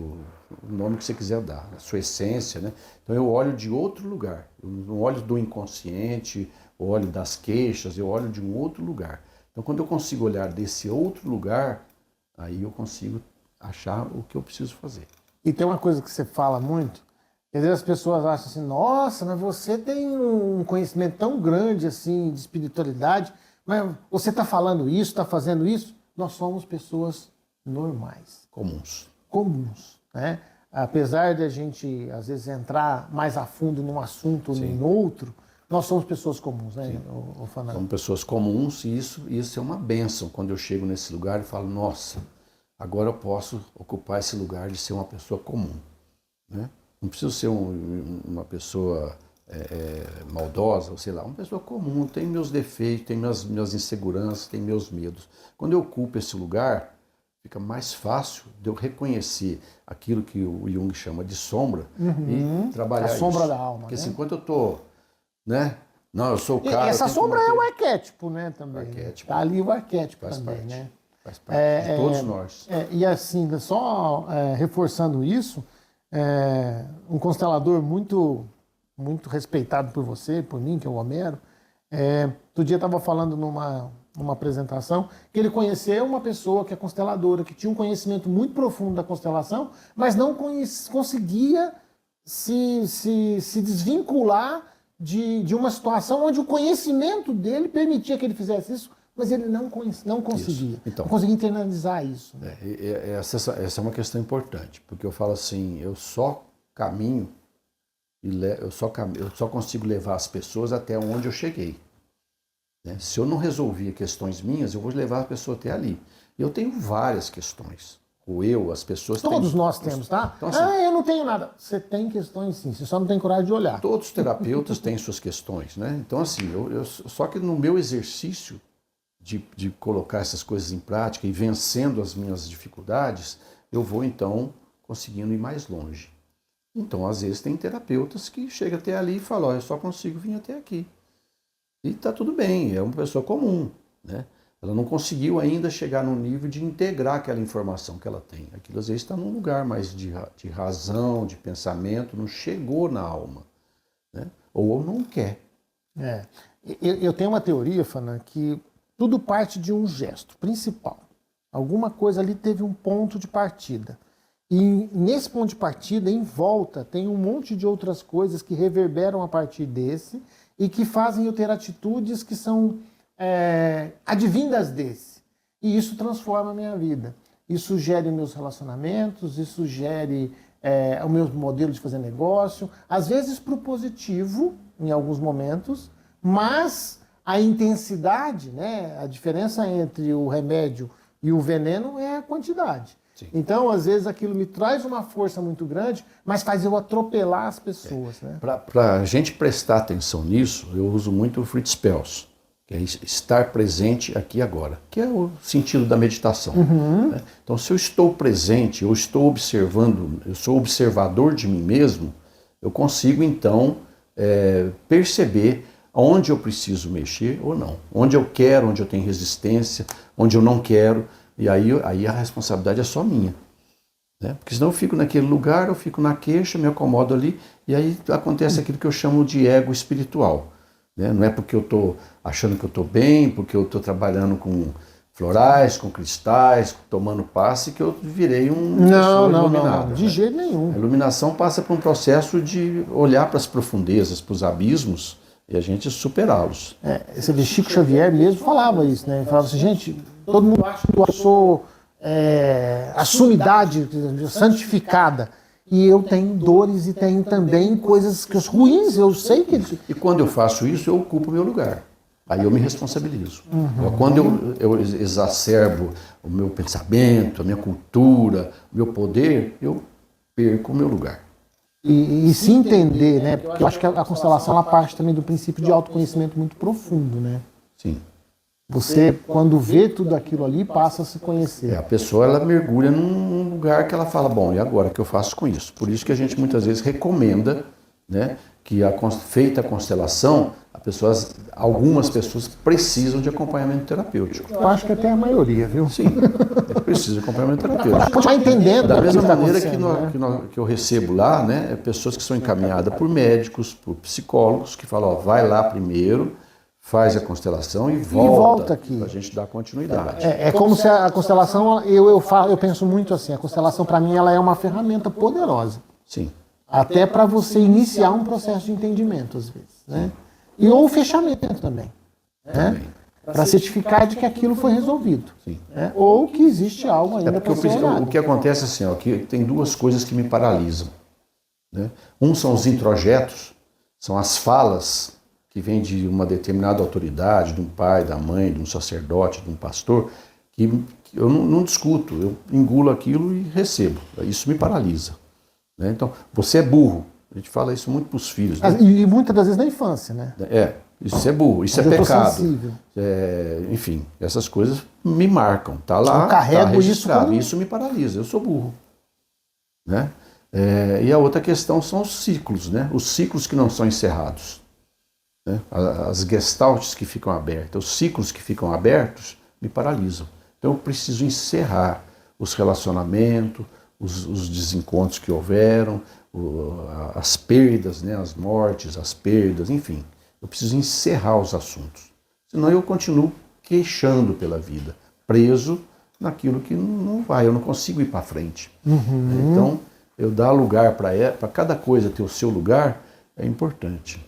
o nome que você quiser dar, a sua essência, né? Então eu olho de outro lugar, eu não olho do inconsciente, eu olho das queixas, eu olho de um outro lugar. Então quando eu consigo olhar desse outro lugar, aí eu consigo achar o que eu preciso fazer.
E tem uma coisa que você fala muito, que às vezes as pessoas acham assim, nossa, mas você tem um conhecimento tão grande assim de espiritualidade, mas você está falando isso, está fazendo isso? Nós somos pessoas normais. Comuns, né? Apesar de a gente, às vezes, entrar mais a fundo num assunto ou em outro, nós somos pessoas comuns, né, Fanan?
Somos pessoas comuns e isso é uma bênção quando eu chego nesse lugar e falo, nossa, agora eu posso ocupar esse lugar de ser uma pessoa comum, né? Não preciso ser uma pessoa maldosa, ou sei lá, uma pessoa comum, tem meus defeitos, tem minhas inseguranças, tem meus medos. Quando eu ocupo esse lugar, fica mais fácil de eu reconhecer aquilo que o Jung chama de sombra e trabalhar
a sombra
isso.
da alma.
Porque
né?
assim, quando eu tô, né? Não, eu sou o cara...
E essa sombra é o arquétipo, né, também.
Arquétipo.
Tá ali o arquétipo
Faz
também,
parte.
né?
Faz parte de todos nós.
E assim, só reforçando isso, um constelador muito respeitado por você, por mim, que é o Homero, outro dia estava falando numa apresentação que ele conheceu uma pessoa que é consteladora, que tinha um conhecimento muito profundo da constelação, mas não conseguia se desvincular de uma situação onde o conhecimento dele permitia que ele fizesse isso, mas ele não conseguia.
Então,
não conseguia internalizar isso. Né?
Essa é uma questão importante, porque eu falo assim, eu só caminho, eu só consigo levar as pessoas até onde eu cheguei. Né? Se eu não resolver questões minhas, eu vou levar a pessoa até ali. Eu tenho várias questões. As pessoas
Todos nós temos, tá?
Então, assim,
eu não tenho nada. Você tem questões sim, você só não tem coragem de olhar.
Todos os terapeutas têm suas questões, né? Então, assim, só que no meu exercício de colocar essas coisas em prática e vencendo as minhas dificuldades, eu vou, então, conseguindo ir mais longe. Então, às vezes, tem terapeutas que chegam até ali e falam, eu só consigo vir até aqui. E tá tudo bem, é uma pessoa comum, né? Ela não conseguiu ainda chegar no nível de integrar aquela informação que ela tem. Aquilo às vezes está num lugar mais de razão, de pensamento, não chegou na alma. Né? Ou não quer.
Eu tenho uma teoria, Fana, que tudo parte de um gesto principal. Alguma coisa ali teve um ponto de partida. E nesse ponto de partida, em volta, tem um monte de outras coisas que reverberam a partir desse e que fazem eu ter atitudes que são advindas desse. E isso transforma a minha vida. Isso gere meus relacionamentos, isso gere o meu modelo de fazer negócio, às vezes para o positivo, em alguns momentos, mas a intensidade, né, a diferença entre o remédio e o veneno é a quantidade. Sim. Então, às vezes, aquilo me traz uma força muito grande, mas faz eu atropelar as pessoas. Né?
Para a gente prestar atenção nisso, eu uso muito o Fritz Perls, que é estar presente aqui e agora, que é o sentido da meditação. Né? Então, se eu estou presente, eu estou observando, eu sou observador de mim mesmo, eu consigo, então, perceber onde eu preciso mexer ou não, onde eu quero, onde eu tenho resistência, onde eu não quero, e aí a responsabilidade é só minha. Né? Porque senão eu fico naquele lugar, eu fico na queixa, me acomodo ali, e aí acontece aquilo que eu chamo de ego espiritual. Né? Não é porque eu estou achando que eu estou bem, porque eu estou trabalhando com florais, com cristais, tomando passe, que eu virei pessoa iluminada.
Não, de jeito nenhum.
A iluminação passa por um processo de olhar para as profundezas, para os abismos, e a gente superá-los.
Você vê, Chico Xavier mesmo falava isso, né? Ele falava assim, gente, todo mundo acha que eu sou a sumidade santificada. E eu tenho dores e tenho também coisas ruins, eu sei que...
E quando eu faço isso, eu ocupo o meu lugar. Aí eu me responsabilizo. Quando eu exacerbo o meu pensamento, a minha cultura, o meu poder, eu perco o meu lugar.
E se entender, né? Porque eu acho que a constelação ela parte também do princípio de autoconhecimento muito profundo, né?
Sim.
Você, quando vê tudo aquilo ali, passa a se conhecer.
A pessoa ela mergulha num lugar que ela fala, bom, e agora o que eu faço com isso? Por isso que a gente muitas vezes recomenda, né, que feita a constelação, algumas pessoas precisam de acompanhamento terapêutico.
Eu acho que até a maioria, viu?
Sim, precisa de acompanhamento terapêutico.
Está entendendo.
Da mesma maneira que eu recebo lá, né, pessoas que são encaminhadas por médicos, por psicólogos, que falam, vai lá primeiro, faz a constelação e volta aqui. Para a gente dar continuidade.
É como se a constelação, eu penso muito assim, a constelação para mim ela é uma ferramenta poderosa.
Sim.
Até para você iniciar um processo de entendimento, às vezes. Né? E ou o fechamento também. Né? Para certificar de que aquilo foi resolvido.
Sim.
Né? Ou que existe algo ainda para ser olhado.
O que acontece assim, que tem duas coisas que me paralisam. Né? Um são os introjetos, são as falas que vêm de uma determinada autoridade, de um pai, da mãe, de um sacerdote, de um pastor, que eu não discuto, eu engulo aquilo e recebo. Isso me paralisa. né? Então, você é burro. A gente fala isso muito para os filhos. Né?
E muitas das vezes na infância, né?
Isso é burro, isso
Onde
é pecado.
sensível.
Enfim, essas coisas me marcam. Tá lá,
eu carrego
tá registrado.
Isso
me paralisa. Eu sou burro. Né? E a outra questão são os ciclos, né? Os ciclos que não são encerrados. Né? As gestaltes que ficam abertas, os ciclos que ficam abertos me paralisam. Então eu preciso encerrar os relacionamentos, os desencontros que houveram, as perdas, né? As mortes, as perdas, enfim. Eu preciso encerrar os assuntos. Senão eu continuo queixando pela vida, preso naquilo que não vai, eu não consigo ir para frente. Então, eu dar lugar para cada coisa ter o seu lugar é importante.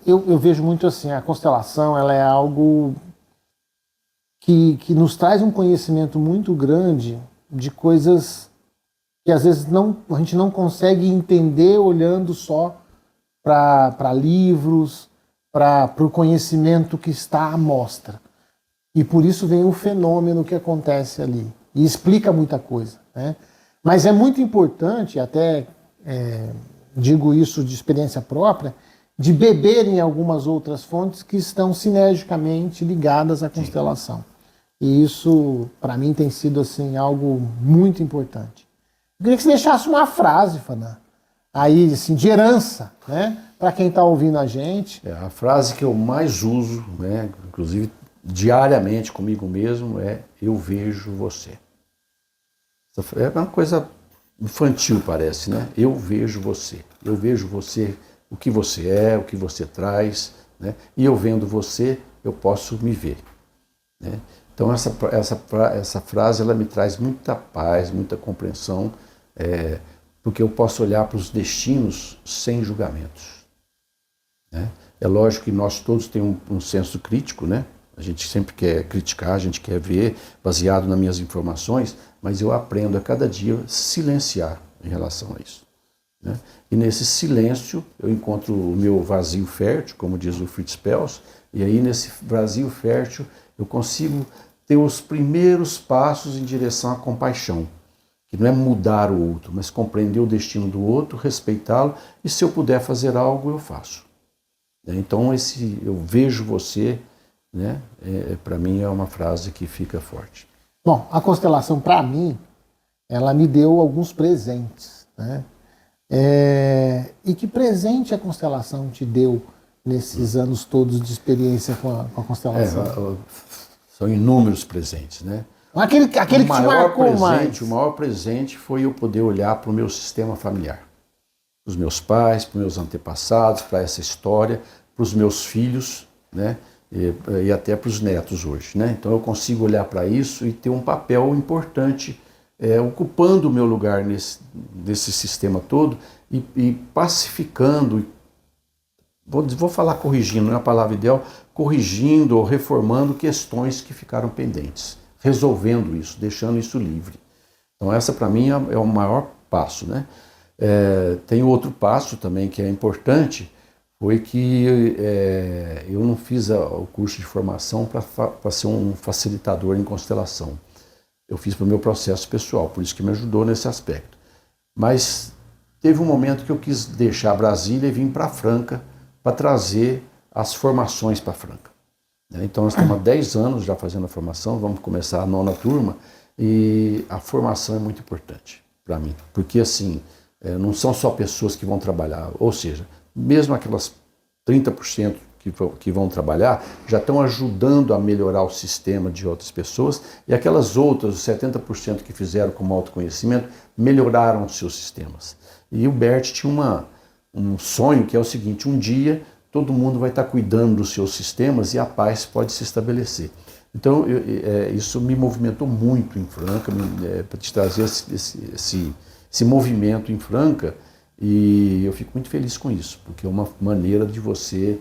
Eu vejo muito assim, a constelação ela é algo que nos traz um conhecimento muito grande de coisas que às vezes a gente não consegue entender olhando só para livros, para o conhecimento que está à mostra. E por isso vem o fenômeno que acontece ali. E explica muita coisa. Né? Mas é muito importante, até digo isso de experiência própria, de beber em algumas outras fontes que estão sinergicamente ligadas à constelação. E isso, para mim, tem sido assim, algo muito importante. Eu queria que você deixasse uma frase, Fanã, aí, assim, de herança, né? Para quem está ouvindo a gente.
A frase que eu mais uso, né, inclusive diariamente comigo mesmo, é eu vejo você. É uma coisa infantil, parece, né? Eu vejo você. Eu vejo você, o que você é, o que você traz, né? E eu vendo você, eu posso me ver. Né? Então essa frase ela me traz muita paz, muita compreensão, porque eu posso olhar para os destinos sem julgamentos. Né? É lógico que nós todos temos um senso crítico, né? A gente sempre quer criticar, a gente quer ver, baseado nas minhas informações, mas eu aprendo a cada dia silenciar em relação a isso. Né? E nesse silêncio eu encontro o meu vazio fértil, como diz o Fritz Perls, e aí nesse vazio fértil eu consigo ter os primeiros passos em direção à compaixão, que não é mudar o outro, mas compreender o destino do outro, respeitá-lo, e se eu puder fazer algo, eu faço. Então eu vejo você, né? Para mim é uma frase que fica forte.
Bom, a constelação, para mim, ela me deu alguns presentes. Né? E que presente a constelação te deu nesses anos todos de experiência com a constelação?
São inúmeros presentes, né?
Aquele que te marcou mais.
O maior presente foi eu poder olhar para o meu sistema familiar. Para os meus pais, para os meus antepassados, para essa história, para os meus filhos, né? E até para os netos hoje. Né? Então eu consigo olhar para isso e ter um papel importante, ocupando o meu lugar nesse sistema todo e pacificando, vou falar corrigindo, não é a palavra ideal, corrigindo ou reformando questões que ficaram pendentes, resolvendo isso, deixando isso livre. Então essa para mim é o maior passo. Né? Tem outro passo também que é importante, foi que eu não fiz o curso de formação para ser um facilitador em constelação. Eu fiz para o meu processo pessoal, por isso que me ajudou nesse aspecto. Mas teve um momento que eu quis deixar Brasília e vim para Franca para trazer as formações para Franca. Então nós estamos há 10 anos já fazendo a formação, vamos começar a 9ª turma, e a formação é muito importante para mim, porque assim, não são só pessoas que vão trabalhar, ou seja, mesmo aquelas 30% que vão trabalhar, já estão ajudando a melhorar o sistema de outras pessoas, e aquelas outras, os 70% que fizeram com autoconhecimento, melhoraram os seus sistemas. E o Bert tinha um sonho que é o seguinte: um dia todo mundo vai estar cuidando dos seus sistemas e a paz pode se estabelecer. Então isso me movimentou muito em Franca, para te trazer esse movimento em Franca. E eu fico muito feliz com isso, porque é uma maneira de você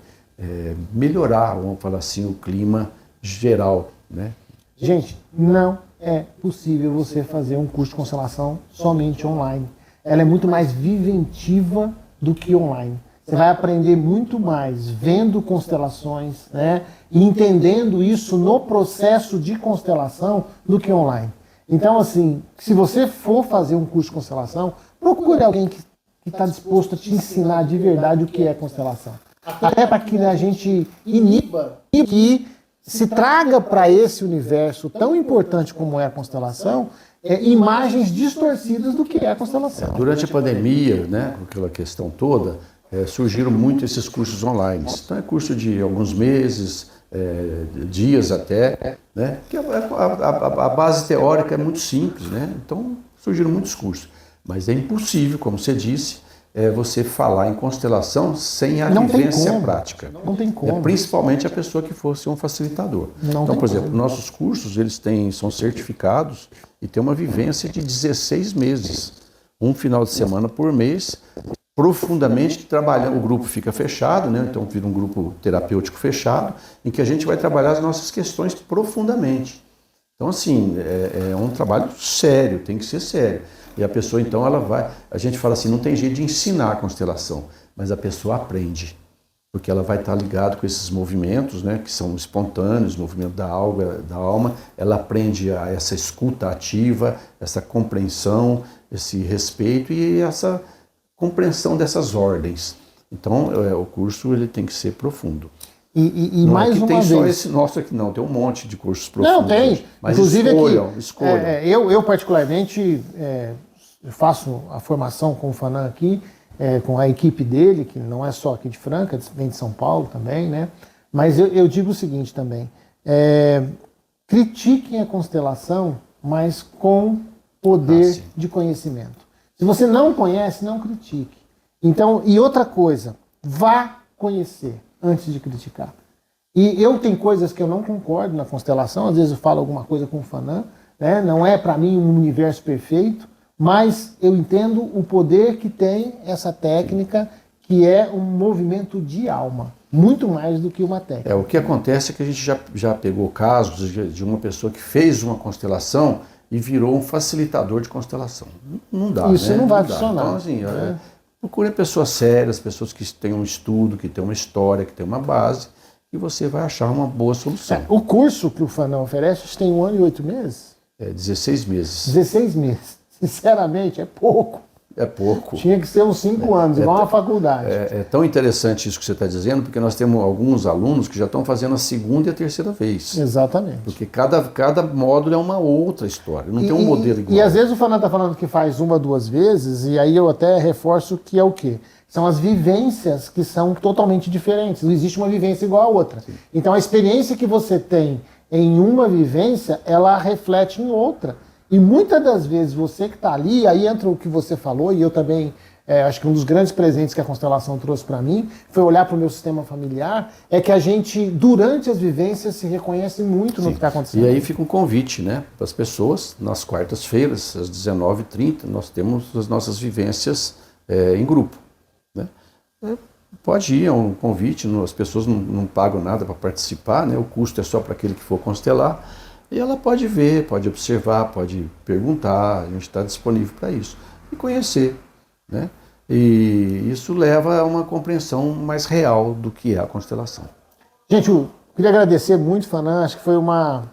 melhorar, vamos falar assim, o clima geral. Né?
Gente, não é possível você fazer um curso de constelação somente online. Ela é muito mais viventiva do que online. Você vai aprender muito mais vendo constelações, né, e entendendo isso no processo de constelação do que online. Então, assim, se você for fazer um curso de constelação, procure alguém que está disposto a te ensinar de verdade o que é constelação. Até para que a gente iniba e que se traga para esse universo tão importante como é a constelação, imagens distorcidas do que é a constelação.
Durante a pandemia, né, com aquela questão toda, surgiram muito esses cursos online. Então é curso de alguns meses, dias até, né, que a base teórica é muito simples, né, então surgiram muitos cursos. Mas é impossível, como você disse, você falar em constelação sem a vivência prática.
Não tem como.
Principalmente a pessoa que fosse um facilitador. Então, por exemplo, nossos cursos são certificados e tem uma vivência de 16 meses. Um final de semana por mês, profundamente trabalhando. O grupo fica fechado, né? Então vira um grupo terapêutico fechado, em que a gente vai trabalhar as nossas questões profundamente. Então, assim, é um trabalho sério, tem que ser sério. E a pessoa, então, a gente fala assim, não tem jeito de ensinar a constelação, mas a pessoa aprende, porque ela vai estar ligada com esses movimentos, né, que são espontâneos, movimento da alma, ela aprende essa escuta ativa, essa compreensão, esse respeito e essa compreensão dessas ordens. Então, o curso ele tem que ser profundo.
E
não
mais
é que
uma
tem
vez.
só esse nosso aqui, não. Tem um monte de cursos profundos.
Não, tem.
Mas
inclusive
escolham.
Eu particularmente, faço a formação com o Fanan aqui, com a equipe dele, que não é só aqui de Franca, vem de São Paulo também, né? Mas eu digo o seguinte também. Critiquem a constelação, mas com poder de conhecimento. Se você não conhece, não critique. Então, e outra coisa, vá conhecer antes de criticar. E eu tenho coisas que eu não concordo na constelação, às vezes eu falo alguma coisa com o Fanan, né? Não é para mim um universo perfeito, mas eu entendo o poder que tem essa técnica, que é um movimento de alma, muito mais do que uma técnica.
O que acontece é que a gente já pegou casos de uma pessoa que fez uma constelação e virou um facilitador de constelação. Não dá,
Isso, né? Não vai funcionar.
Então, assim, procure pessoas sérias, pessoas que têm um estudo, que têm uma história, que têm uma base, e você vai achar uma boa solução.
O curso que o Fanan oferece tem 1 ano e 8 meses?
16 meses.
16 meses. Sinceramente, é pouco.
É pouco.
Tinha que ser uns 5 anos, igual uma faculdade.
É tão interessante isso que você está dizendo, porque nós temos alguns alunos que já estão fazendo a segunda e a terceira vez.
Exatamente.
Porque cada módulo é uma outra história, não tem um modelo igual.
E às vezes o Fanan está falando que faz 1 ou 2 vezes, e aí eu até reforço que é o quê? São as vivências que são totalmente diferentes. Não existe uma vivência igual a outra. Sim. Então a experiência que você tem em uma vivência, ela reflete em outra. E muitas das vezes você que está ali, aí entra o que você falou, e eu também, acho que um dos grandes presentes que a constelação trouxe para mim, foi olhar para o meu sistema familiar, é que a gente, durante as vivências, se reconhece muito no que está acontecendo.
E aí fica um convite, né, para as pessoas, nas quartas-feiras, às 19h30, nós temos as nossas vivências em grupo. Né? Pode ir, é um convite, as pessoas não pagam nada para participar, né, o custo é só para aquele que for constelar. E ela pode ver, pode observar, pode perguntar, a gente está disponível para isso. E conhecer, né? E isso leva a uma compreensão mais real do que é a constelação.
Gente, eu queria agradecer muito, Fanan, acho que foi uma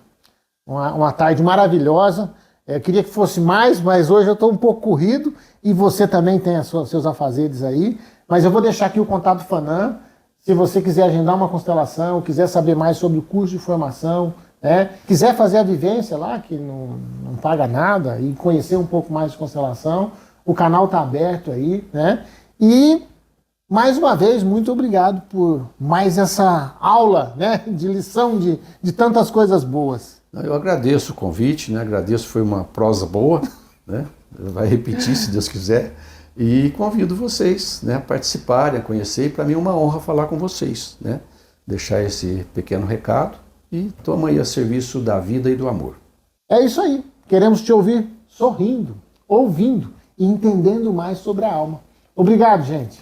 tarde maravilhosa. Eu queria que fosse mais, mas hoje eu estou um pouco corrido e você também tem seus afazeres aí. Mas eu vou deixar aqui o contato do Fanan. Se você quiser agendar uma constelação, quiser saber mais sobre o curso de formação, quiser fazer a vivência lá, que não paga nada, e conhecer um pouco mais de constelação, o canal está aberto aí, né? E, mais uma vez, muito obrigado por mais essa aula, né, de lição de tantas coisas boas.
Eu agradeço o convite, né? Agradeço, foi uma prosa boa, né? Vai repetir, se Deus quiser, e convido vocês, né, a participarem, a conhecer, e para mim é uma honra falar com vocês, né? Deixar esse pequeno recado. E toma aí a serviço da vida e do amor.
É isso aí. Queremos te ouvir sorrindo, ouvindo e entendendo mais sobre a alma. Obrigado, gente.